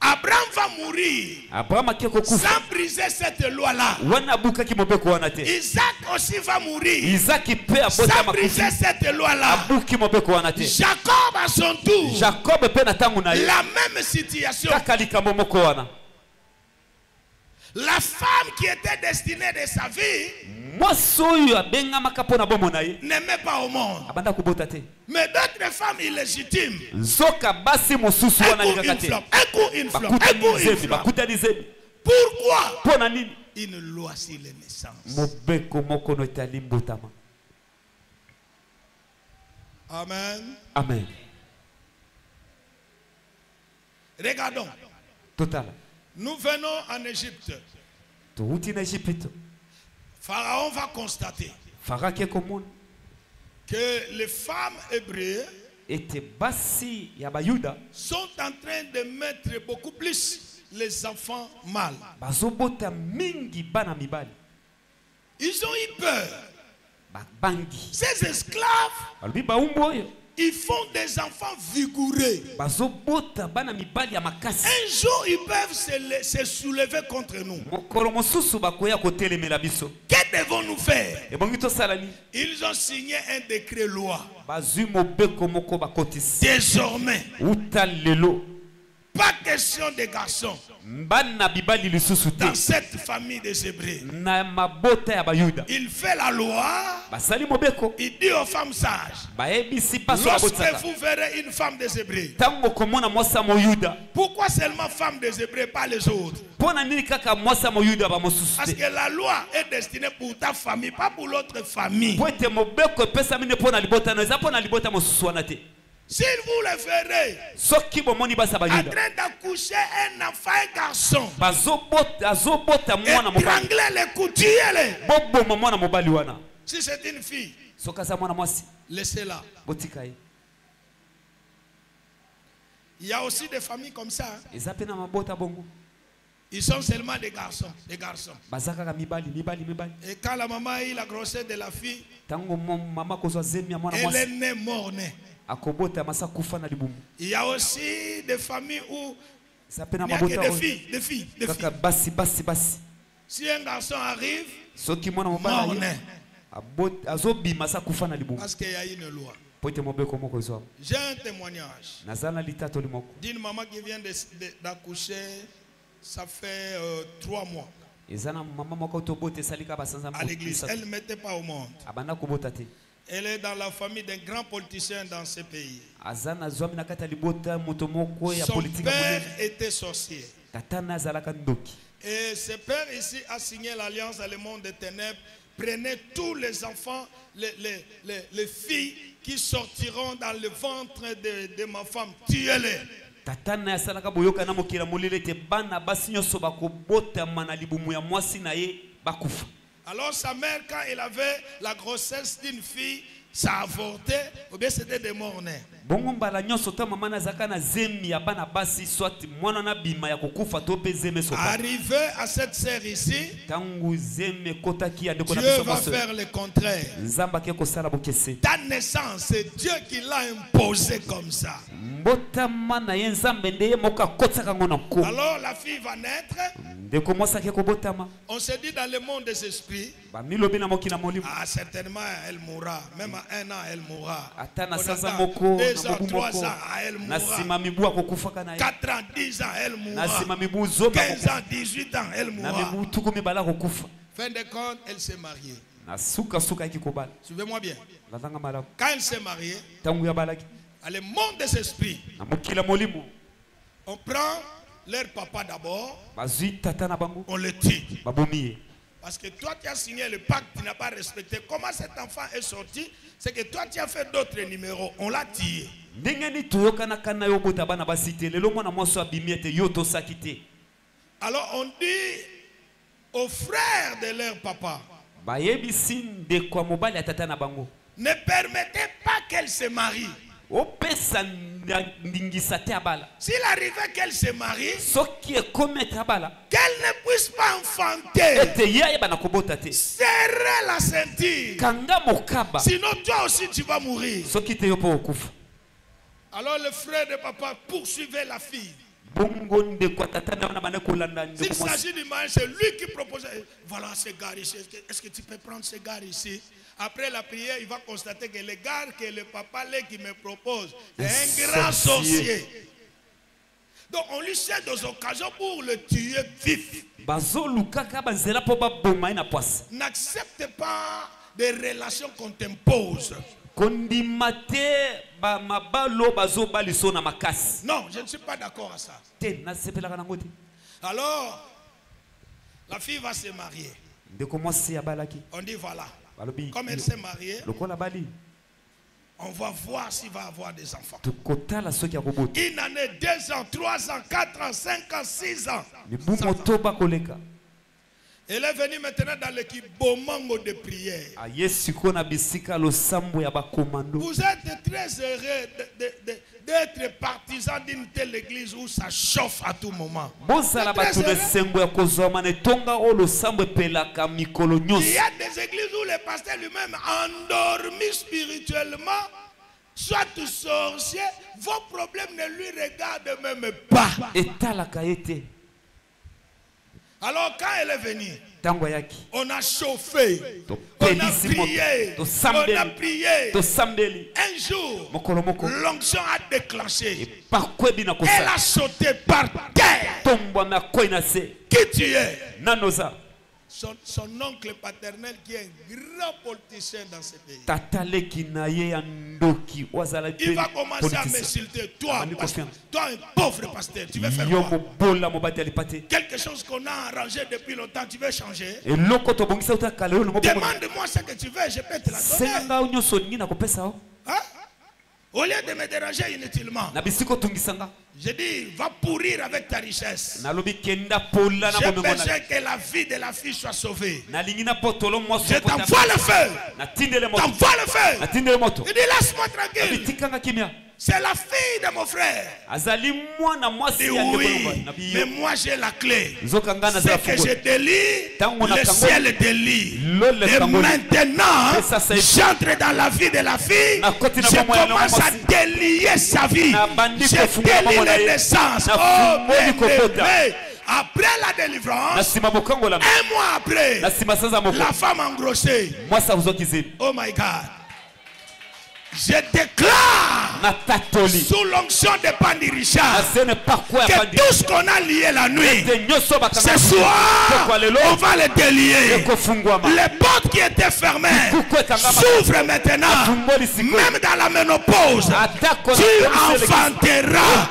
Abraham va mourir sans briser cette loi-là. Isaac aussi va mourir sans briser cette loi-là. Jacob à son tour, la même situation. La femme qui était destinée de sa vie n'aimait pas au monde. Mais d'autres femmes illégitimes, une flamme. Pourquoi? Une loi sur les naissances. Amen. Amen. Regardons. Total. Nous venons en Égypte. Pharaon va constater que les femmes hébreues sont en train de mettre beaucoup plus les enfants mâles. Ils ont eu peur. Ces esclaves, ils font des enfants vigoureux. Un jour, ils peuvent se soulever contre nous. Que devons-nous faire? Ils ont signé un décret loi. Désormais, pas question de garçons dans cette famille des Hébreux. Il fait la loi. Il dit aux femmes sages, lorsque vous verrez une femme des Hébreux, pourquoi seulement femme des Hébreux, pas les autres? Parce que la loi est destinée pour ta famille, pas pour l'autre famille. Si vous le verrez en train d'accoucher un enfant, un garçon, étrangler les coups, tuez-les. Si c'est une fille, laissez-la. Il y a aussi des familles comme ça. Ils sont seulement des garçons. Et quand la maman a eu la grossesse de la fille, elle est née mort-née. Il y a aussi des familles où il n'y a que des filles. Si un garçon arrive, mort-né. Parce qu'il y a une loi. J'ai un témoignage d'une maman qui vient d'accoucher, ça fait 3 mois. À l'église, elle ne mettait pas au monde. Elle est dans la famille d'un grand politicien dans ce pays. Son père était sorcier. Et ce père ici a signé l'alliance dans le monde des ténèbres. Prenez tous les enfants, les filles qui sortiront dans le ventre de ma femme. Tuez-les. Alors sa mère, quand elle avait la grossesse d'une fille, ça a avorté, ou bien c'était des morts-nés. Arrivé à cette sœur ici, Dieu va faire le contraire. Ta naissance, c'est Dieu qui l'a imposé comme ça. Alors la fille va naître. On se dit dans le monde des esprits, certainement elle mourra. Même à 1 an elle mourra. 2 ans, 3 ans elle mourra. 4 ans, 10 ans elle mourra. 15 ans, 18 ans elle mourra. Fin de compte, elle s'est mariée. Suivez-moi bien. Quand elle s'est mariée, dans le monde des esprits, on prend leur papa d'abord, on le tue. Parce que toi tu as signé le pacte, tu n'as pas respecté. Comment cet enfant est sorti? C'est que toi tu as fait d'autres numéros, on l'a tué. Alors on dit aux frères de leur papa, ne permettez pas qu'elle se marie. S'il arrivait qu'elle se marie, qu'elle ne puisse pas enfanter, serrez la ceinture. Sinon toi aussi tu vas mourir. Alors le frère de papa poursuivait la fille. S'il s'agit du mari, c'est lui qui proposait. Voilà ce gars ici. Est-ce que tu peux prendre ce gars ici? Après la prière, il va constater que le gars que le papa qui me propose est un grand sorcier. Donc on lui sert des occasions pour le tuer vif. N'accepte pas des relations qu'on t'impose. Non, je ne suis pas d'accord à ça. Alors, la fille va se marier. On dit voilà. Comme elle s'est mariée, on va voir s'il va avoir des enfants. 1 année, 2 ans, 3 ans, 4 ans, 5 ans, 6 ans. Elle est venue maintenant dans l'équipe Bomango de prière. Vous êtes très heureux d'être partisan d'une telle église où ça chauffe à tout moment. Il y a des églises où le pasteur lui-même endormi spirituellement, soit sorcier, vos problèmes ne lui regardent même pas. Alors quand elle est venue, on a chauffé, on a prié. Un jour, l'onction a déclenché. Elle a sauté par terre. Qui tu es? Son oncle paternel qui est un grand politicien dans ce pays. Il va commencer à m'insulter. Toi, un pauvre pasteur, tu veux faire quoi? Quelque chose qu'on a arrangé depuis longtemps, tu veux changer? Demande-moi ce que tu veux, je peux te la donner. Hein? Au lieu de me déranger inutilement, je dis, va pourrir avec ta richesse. J'ai besoin que la vie de la fille soit sauvée. Je t'envoie le feu. T'envoie le feu. Il dit, laisse-moi tranquille. C'est la fille de mon frère. Dit oui, mais moi j'ai la clé. C'est que je délie, le ciel délie. Et maintenant, j'entre dans la vie de la fille. Je commence à délier sa vie. Je délie les naissances. Oh, mais après la délivrance, 1 mois après, la femme engrossée. Oh my God. Je déclare sous l'onction de Bandi Richard que tout ce qu'on a lié la nuit, ce soir, on va les délier. Les portes qui étaient fermées s'ouvrent maintenant. Même dans la ménopause, tu enfanteras.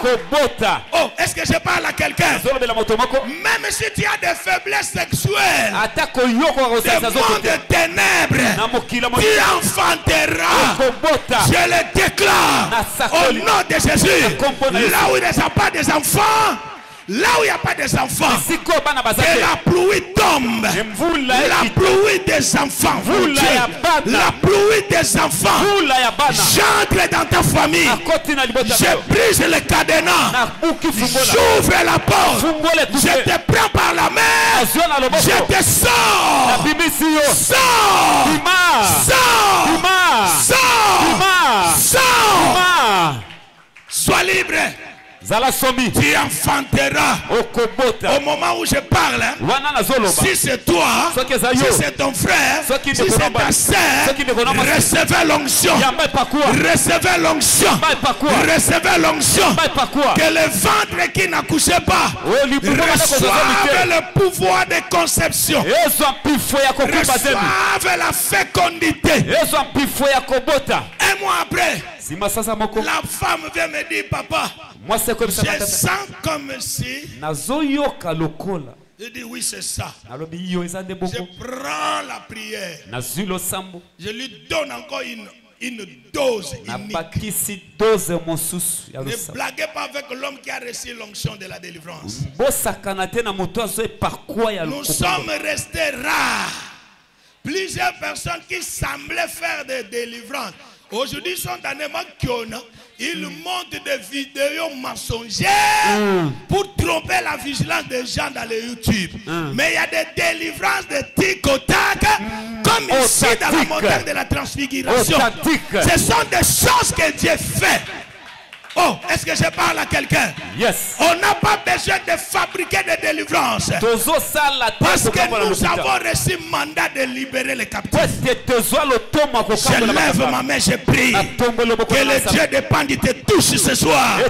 Oh, est-ce que je parle à quelqu'un? Même si tu as des faiblesses sexuelles, des mondes de ténèbres, tu enfanteras. Je le déclare au nom de Jésus. Là où il n'y a pas des enfants, là où il n'y a pas des enfants, que la pluie tombe. La pluie des enfants. La pluie des enfants. J'entre dans ta famille. Je brise les cadenas. J'ouvre la porte. Je te prends par la main. Je te sors. Sors. Sors. Sors. Sors. Sois libre. Tu enfanteras. Au moment où je parle, si c'est toi, si c'est ton frère, si c'est ta sœur, recevez l'onction. Recevez l'onction. Recevez l'onction. Que le ventre qui n'accouchait pas reçoive le pouvoir de conception. Reçoive la fécondité. Un mois après, la femme vient me dire, papa, je sens comme si. Je dis oui, c'est ça. Je prends la prière. Je lui donne encore une dose unique. Ne blaguez pas avec l'homme qui a reçu l'onction de la délivrance. Nous sommes restés rares. Plusieurs personnes qui semblaient faire des délivrances aujourd'hui sont dans les manques. Ils montent des vidéos mensongères pour tromper la vigilance des gens dans les YouTube. Mais il y a des délivrances de tic au tac, comme ici dans la montagne de la transfiguration. Ce sont des choses que Dieu fait. Oh, est-ce que je parle à quelqu'un? Yes. On n'a pas besoin de fabriquer des délivrances. Parce que nous avons reçu mandat de libérer les captifs. Je lève ma main, je prie. Que le Dieu de Bandi te touche ce soir. Là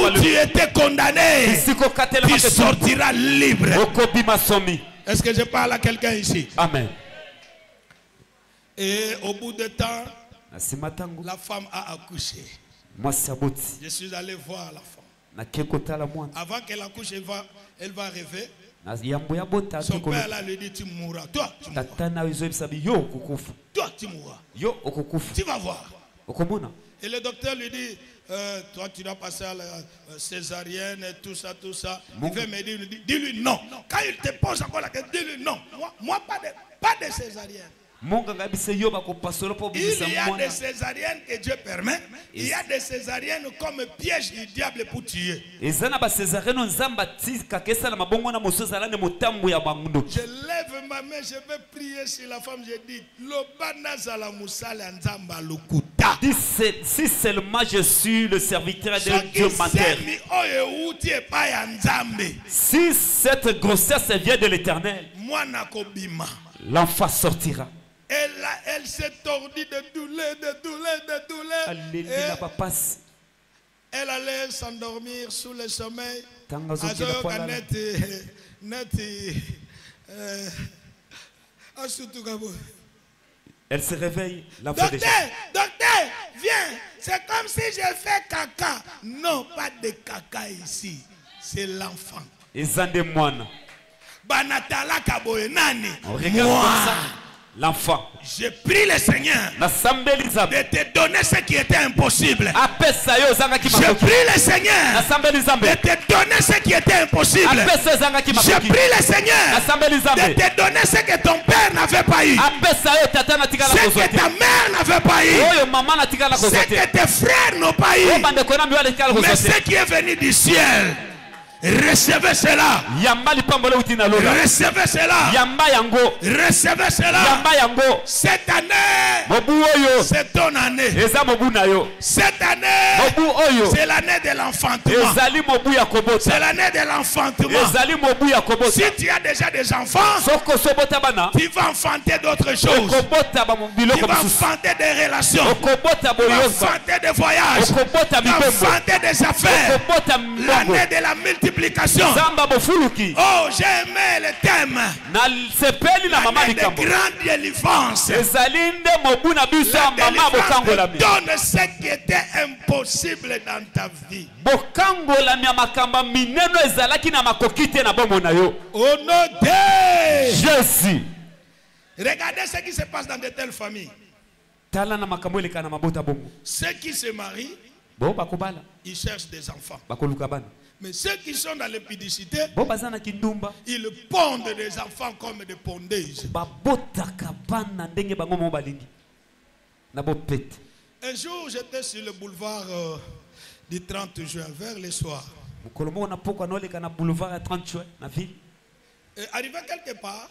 où tu étais condamné, tu sortiras libre. Est-ce que je parle à quelqu'un ici? Amen. Et au bout de temps, la femme a accouché. Je suis allé voir la femme. Avant qu'elle accouche, elle va rêver. Son père là lui dit, tu mourras. Toi, tu mourras. Toi, tu mourras. Tu vas voir. Et le docteur lui dit, toi tu dois passer à la césarienne et tout ça, tout ça. Il veut me dire, dis-lui non. Quand il te pose encore la question, dis-lui non. Moi pas de césarienne. Il y a des césariennes que Dieu permet. Il y a des césariennes comme piège du diable pour tuer. Je lève ma main, je vais prier sur la femme. Je dis, si seulement je suis le serviteur de Dieu matin. Si cette grossesse vient de l'Éternel, l'enfant sortira. Elle s'est tordue de douleur. Elle allait s'endormir sous le sommeil. Elle se réveille. Docteur, viens. C'est comme si j'ai fait caca. Non, pas de caca ici. C'est l'enfant. On regarde comme ça. L'enfant. Je prie le Seigneur de te donner ce qui était impossible. Je prie le Seigneur de te donner ce qui était impossible. Je prie le Seigneur de te donner ce que ton père n'avait pas eu, ce que ta mère n'avait pas eu, ce que tes frères n'ont pas eu, mais ce qui est venu du ciel. Recevez cela. Recevez cela. Recevez cela. Cette année, c'est ton année. Cette année, c'est l'année de l'enfantement. C'est l'année de l'enfantement. Si tu as déjà des enfants, tu vas enfanter d'autres choses. Tu vas enfanter des relations. Tu vas enfanter des voyages. Tu vas enfanter des affaires. L'année de la multiplication. Oh, j'ai aimé le thème. L'année de grande délivrance. La délivrance donne ce qui était impossible dans ta vie. Au nom de Jésus. Regardez ce qui se passe dans de telles familles. Ceux qui se marient, ils cherchent des enfants. Mais ceux qui sont dans l'impudicité, ils pondent des enfants comme des pondeuses. Un jour, j'étais sur le boulevard du 30 juin, vers le soir. Et arrivé quelque part,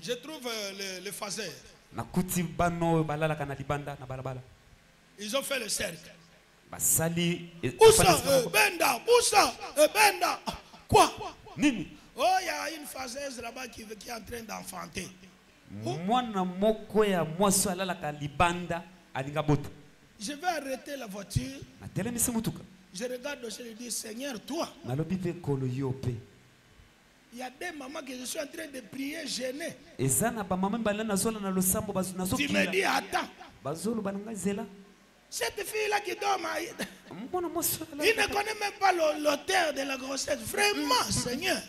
je trouve le phaser. Ils ont fait le cercle. Où ça? Benda. Quoi? Oh, il y a une phaseuse là-bas qui est en train d'enfanter. Je vais arrêter la voiture. Je regarde au ciel et dis, Seigneur, toi. Il y a des mamans qui sont en train de prier gênées. Tu me dis, attends. Cette fille-là qui dort, il ne connaît même pas l'auteur de la grossesse. Vraiment, Seigneur.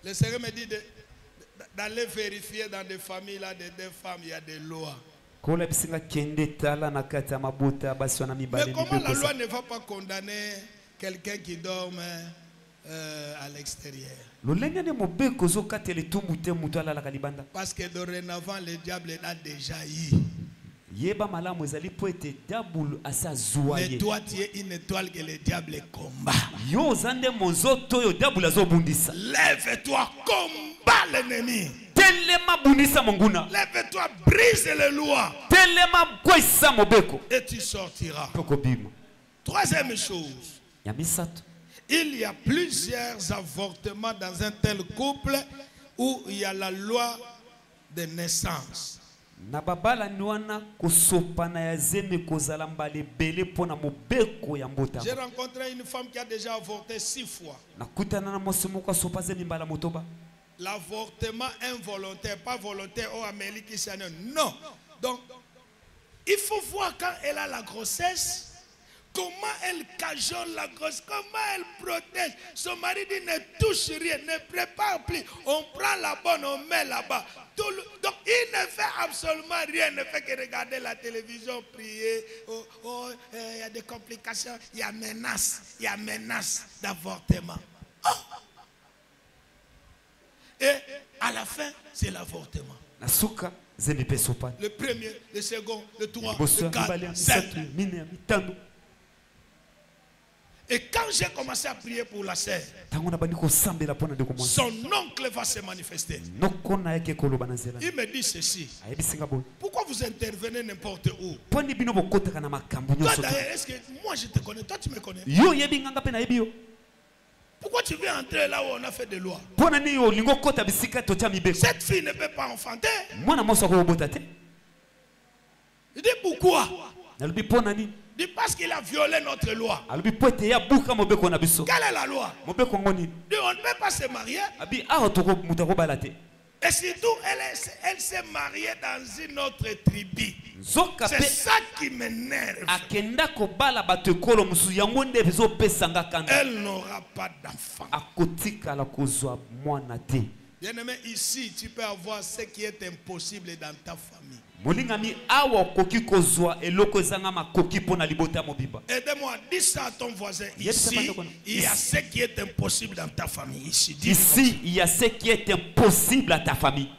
Le Seigneur me dit d'aller vérifier dans des familles, là, des femmes, il y a des lois. Mais comment la loi ne va pas condamner quelqu'un qui dort à l'extérieur? Parce que dorénavant, le diable a déjà eu. Mais toi, tu es une étoile que le diable combat. Lève-toi, combat l'ennemi. Lève-toi, brise les lois. Et tu sortiras. Troisième chose. Il y a plusieurs avortements dans un tel couple où il y a la loi de naissance. J'ai rencontré une femme qui a déjà avorté 6 fois. L'avortement involontaire, pas volontaire, oh Amélie qui s'en est. Non. Donc, il faut voir quand elle a la grossesse. Comment elle cajole la grosse, comment elle protège. Son mari dit ne touche rien, ne prépare plus. On prend la bonne, on met là-bas. Donc il ne fait absolument rien, il ne fait que regarder la télévision, prier. Il y a des complications, il y a menace d'avortement. Oh. Et à la fin, c'est l'avortement. Le premier, le second, le 3, le 4, 7. Et quand j'ai commencé à prier pour la sœur, son oncle va se manifester. Il me dit ceci. Pourquoi vous intervenez n'importe où? Toi d'ailleurs, est-ce que moi je te connais? Toi tu me connais? Pourquoi tu veux entrer là où on a fait des lois? Cette fille ne peut pas enfanter. Il dit pourquoi? Dit parce qu'il a violé notre loi. Quelle est la loi? Dit on ne peut pas se marier. Et surtout, elle s'est mariée dans une autre tribu. C'est ça qui m'énerve. Elle n'aura pas d'enfant. Bien aimé, ici, tu peux avoir ce qui est impossible dans ta famille. Aide-moi, dis ça à ton voisin. Ici, il y a ce qui est impossible dans ta famille. Ici, il y a ce qui est impossible à ta famille.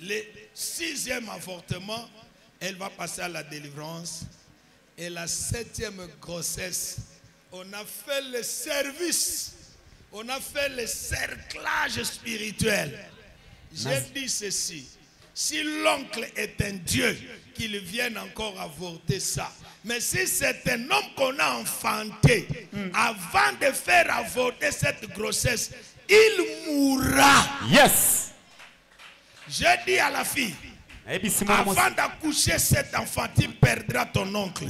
Le 6e avortement Elle va passer à la délivrance. Et la 7e grossesse, on a fait le service. On a fait le cerclage spirituel. J'ai dit ceci. Si l'oncle est un Dieu, qu'il vienne encore avorter ça. Mais si c'est un homme qu'on a enfanté, avant de faire avorter cette grossesse, il mourra. Yes. J'ai dit à la fille, avant d'accoucher cet enfant, tu perdras ton oncle.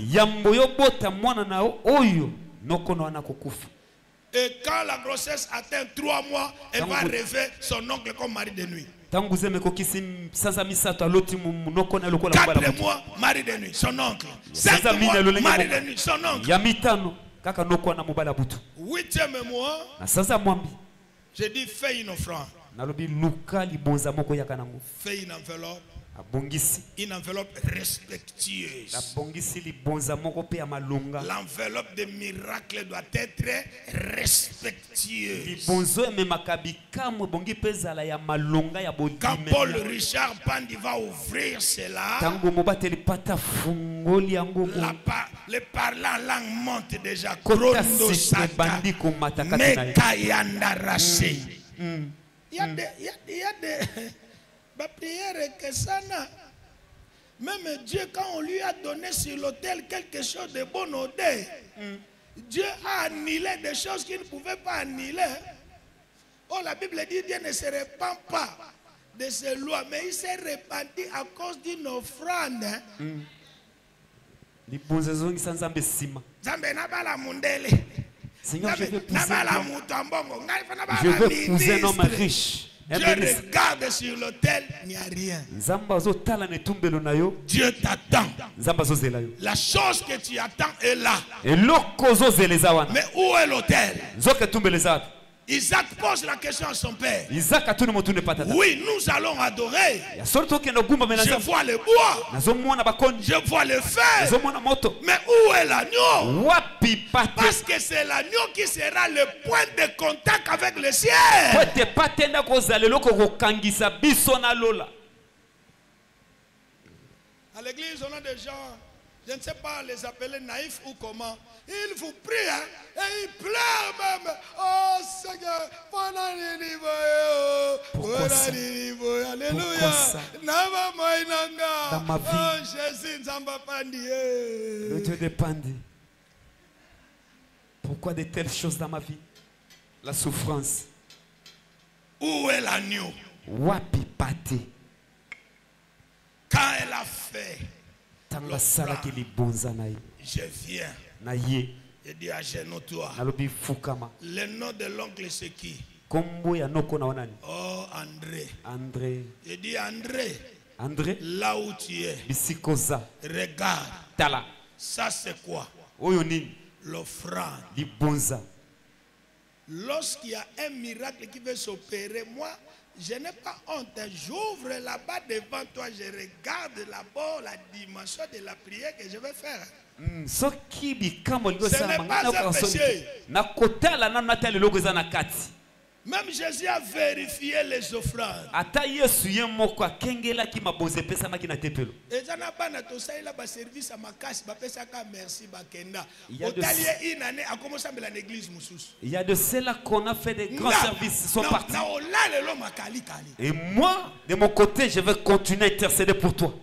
Et quand la grossesse atteint 3 mois, elle va rêver son oncle comme mari de nuit. 4 mois, mari de nuit, son oncle. 5 mois, mari de nuit, son oncle. 8e mois, j'ai dit fais une offrande. Fais une enveloppe. Une enveloppe respectueuse. L'enveloppe de miracle doit être respectueuse. Quand Paul Richard Pandi va ouvrir cela, le parlant langue monte déjà. Il y a des ma prière que ça n'a. Même Dieu, quand on lui a donné sur l'autel quelque chose de bon odeur, Dieu a annihilé des choses qu'il ne pouvait pas annihiler. Oh, la Bible dit Dieu ne se répand pas de ses lois, mais il s'est répandu à cause d'une offrande. Seigneur, je veux épouser un homme riche. Dieu regarde sur l'autel, il n'y a rien. Dieu t'attend. La chose que tu attends est là. Mais où est l'autel? Isaac pose la question à son père. Oui, nous allons adorer. Je vois le bois. Je vois le fer. Mais où est l'agneau? Parce que c'est l'agneau qui sera le point de contact avec le ciel. À l'église, on a des gens, je ne sais pas les appeler naïfs ou comment. Ils vous prient, hein, et ils pleurent même. Oh Seigneur, pourquoi ça? Alléluia. Dans ma vie, oh Jésus, le Dieu de Pandi. Pourquoi de telles choses dans ma vie? La souffrance. Où est l'agneau? Wapi pate. Quand elle a fait, je viens. Je dis à genoux-toi. Le nom de l'oncle c'est qui? Oh André. Je dis André. Là où tu es. Regarde. Ça c'est quoi? L'offrande. Lorsqu'il y a un miracle qui veut s'opérer, moi, je n'ai pas honte. J'ouvre là-bas devant toi. Je regarde là-bas la dimension de la prière que je vais faire. Ce n'est pas un péché. Même Jésus a vérifié les offrandes. Il y a de ceux-là qu'on a fait des grands services, sont partis. Et moi, de mon côté, je vais continuer à intercéder pour toi.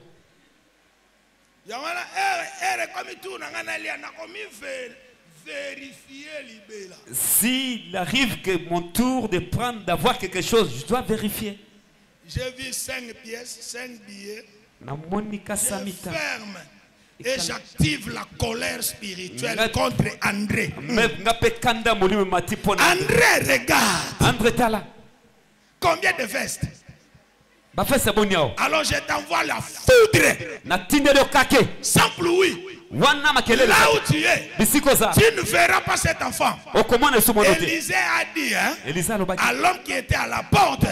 S'il arrive que mon tour de prendre, d'avoir quelque chose, je dois vérifier. J'ai vu 5 pièces, 5 billets. Je ferme et j'active la colère spirituelle contre André. André, regarde. Combien de vestes? Alors je t'envoie la foudre. Sans pluie. Là où tu es, tu ne verras pas cet enfant. Élisée a dit, hein, à l'homme qui était à la porte, tu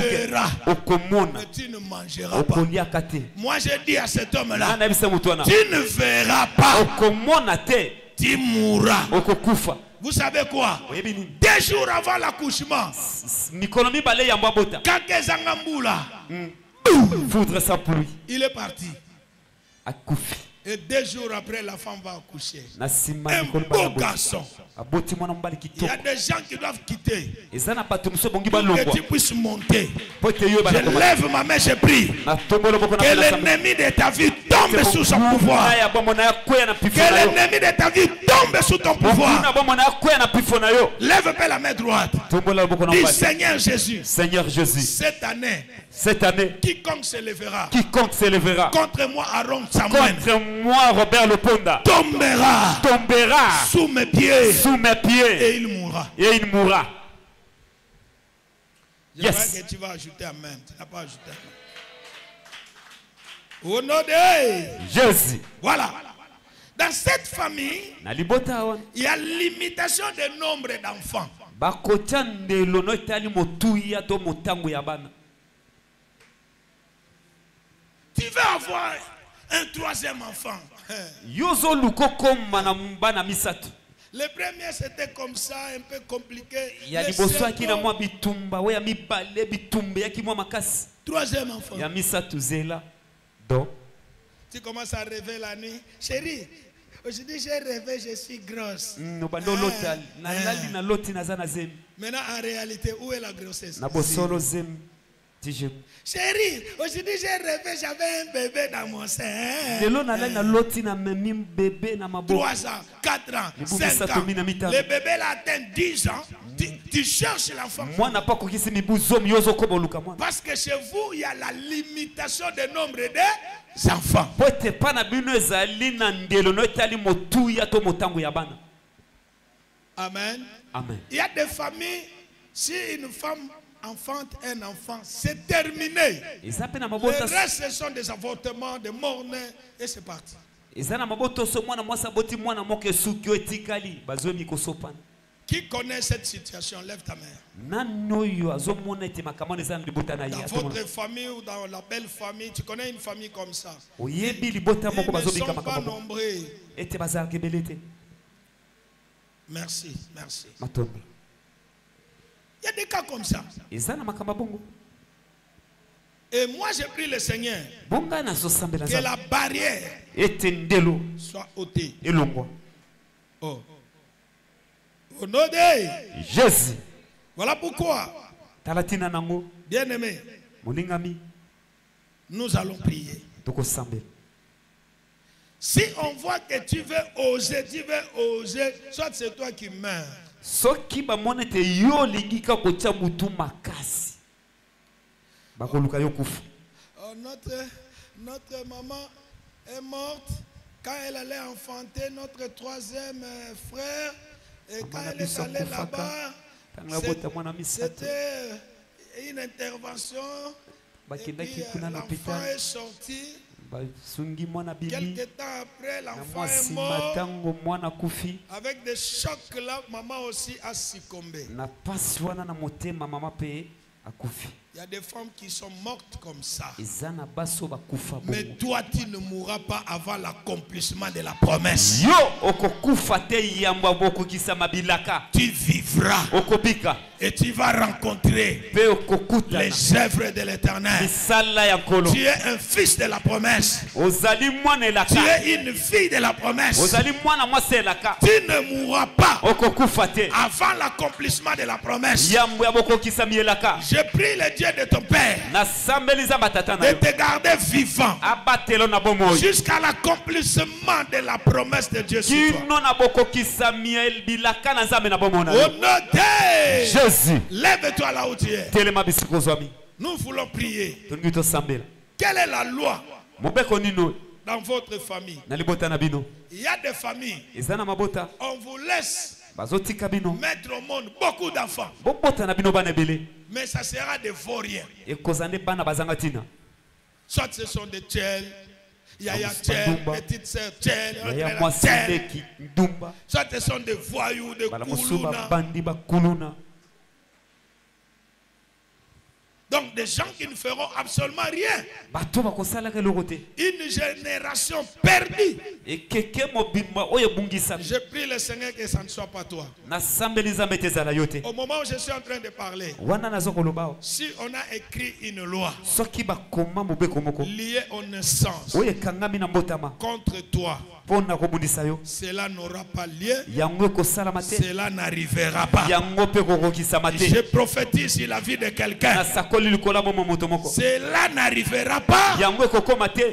verras, mais tu ne mangeras pas. Moi je dis à cet homme-là, tu ne verras pas, tu mourras. Vous savez quoi? 2 jours avant l'accouchement, Foudre sans pluie. Il est parti. Akufi. Et 2 jours après, la femme va accoucher. Un beau garçon. Il y a des gens qui doivent quitter pour que tu puisses monter. Je lève ma main, je prie. Que l'ennemi de ta vie tombe sous son pouvoir. Que l'ennemi de ta vie tombe sous ton pouvoir. Lève la main droite. Dis Seigneur Jésus. Seigneur Jésus. Cette année, quiconque se lèvera contre moi, Aaron Samuel, contre moi, Robert Leponda, tombera sous mes pieds, et il mourra. Je crois que tu vas ajouter amen. Tu n'as pas ajouté amen. Au nom de Jésus. Voilà. Dans cette famille, il y a limitation de nombre d'enfants. Tu veux avoir un 3e enfant. Le premier c'était comme ça, un peu compliqué. Le 3e enfant. Tu commences à rêver la nuit. Chérie, aujourd'hui j'ai rêvé, je suis grosse. Maintenant en réalité, où est la grossesse? Chérie, aujourd'hui j'ai rêvé, j'avais un bébé dans mon sein. 3 ans, 4 ans, 5 ans. Le bébé là atteint 10 ans. Tu cherches l'enfant. Parce que chez vous, il y a la limitation du nombre d'enfants. Amen. Amen. Il y a des familles, si une femme enfante un enfant, c'est terminé. Le reste, ce sont des avortements, des morts-nés, et c'est parti. Qui connaît cette situation? Lève ta main. Dans votre famille ou dans la belle famille, tu connais une famille comme ça. Ils ne sont pas nombreux. Merci, merci. Il y a des cas comme ça. Et moi, j'ai pris le Seigneur que la barrière soit ôtée. Oh. Au nom de Jésus. Voilà pourquoi, bien aimé, nous allons prier. Si on voit que tu veux oser, soit c'est toi qui meurs. Notre maman est morte quand elle allait enfanter notre 3e frère. Et quand elle est allée là-bas, c'était une intervention. Et puis l'enfant est sorti. Quelque temps après, l'enfant est mort. Avec des chocs là, maman aussi a succombé. Il y a des femmes qui sont mortes comme ça. Mais toi, tu ne mourras pas avant l'accomplissement de la promesse. Tu vivras. Et tu vas rencontrer les œuvres de l'Éternel. Tu es un fils de la promesse. Tu es une fille de la promesse. Tu ne mourras pas avant l'accomplissement de la promesse. Je prie le Dieu de ton Père de te garder vivant jusqu'à l'accomplissement de la promesse de Dieu sur toi. Au nom de Jésus, lève-toi là où tu es. Nous voulons prier. Quelle est la loi dans votre famille? Il y a des familles, on vous laisse mettre au monde beaucoup d'enfants, mais ça sera des vauriens. Soit ce sont des tchèles, Yaya tchèle, petite sœur tchèle, soit ce sont des voyous, des koulouna. Donc des gens qui ne feront absolument rien. Une génération perdue. Je prie le Seigneur que ça ne soit pas toi. Au moment où je suis en train de parler, si on a écrit une loi liée aux naissances contre toi, cela n'aura pas lieu, cela n'arrivera pas. Je prophétise sur la vie de quelqu'un. Cela n'arrivera pas,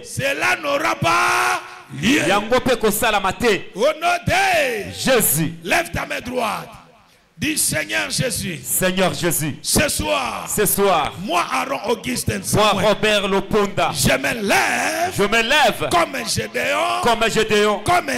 cela n'aura pas lieu. Au nom de Jésus, lève ta main droite. Dis Seigneur Jésus. Seigneur Jésus. Ce soir. Moi Aaron Augustin Samuel. Moi Robert Loponda. Je me lève. Comme Gédéon. Comme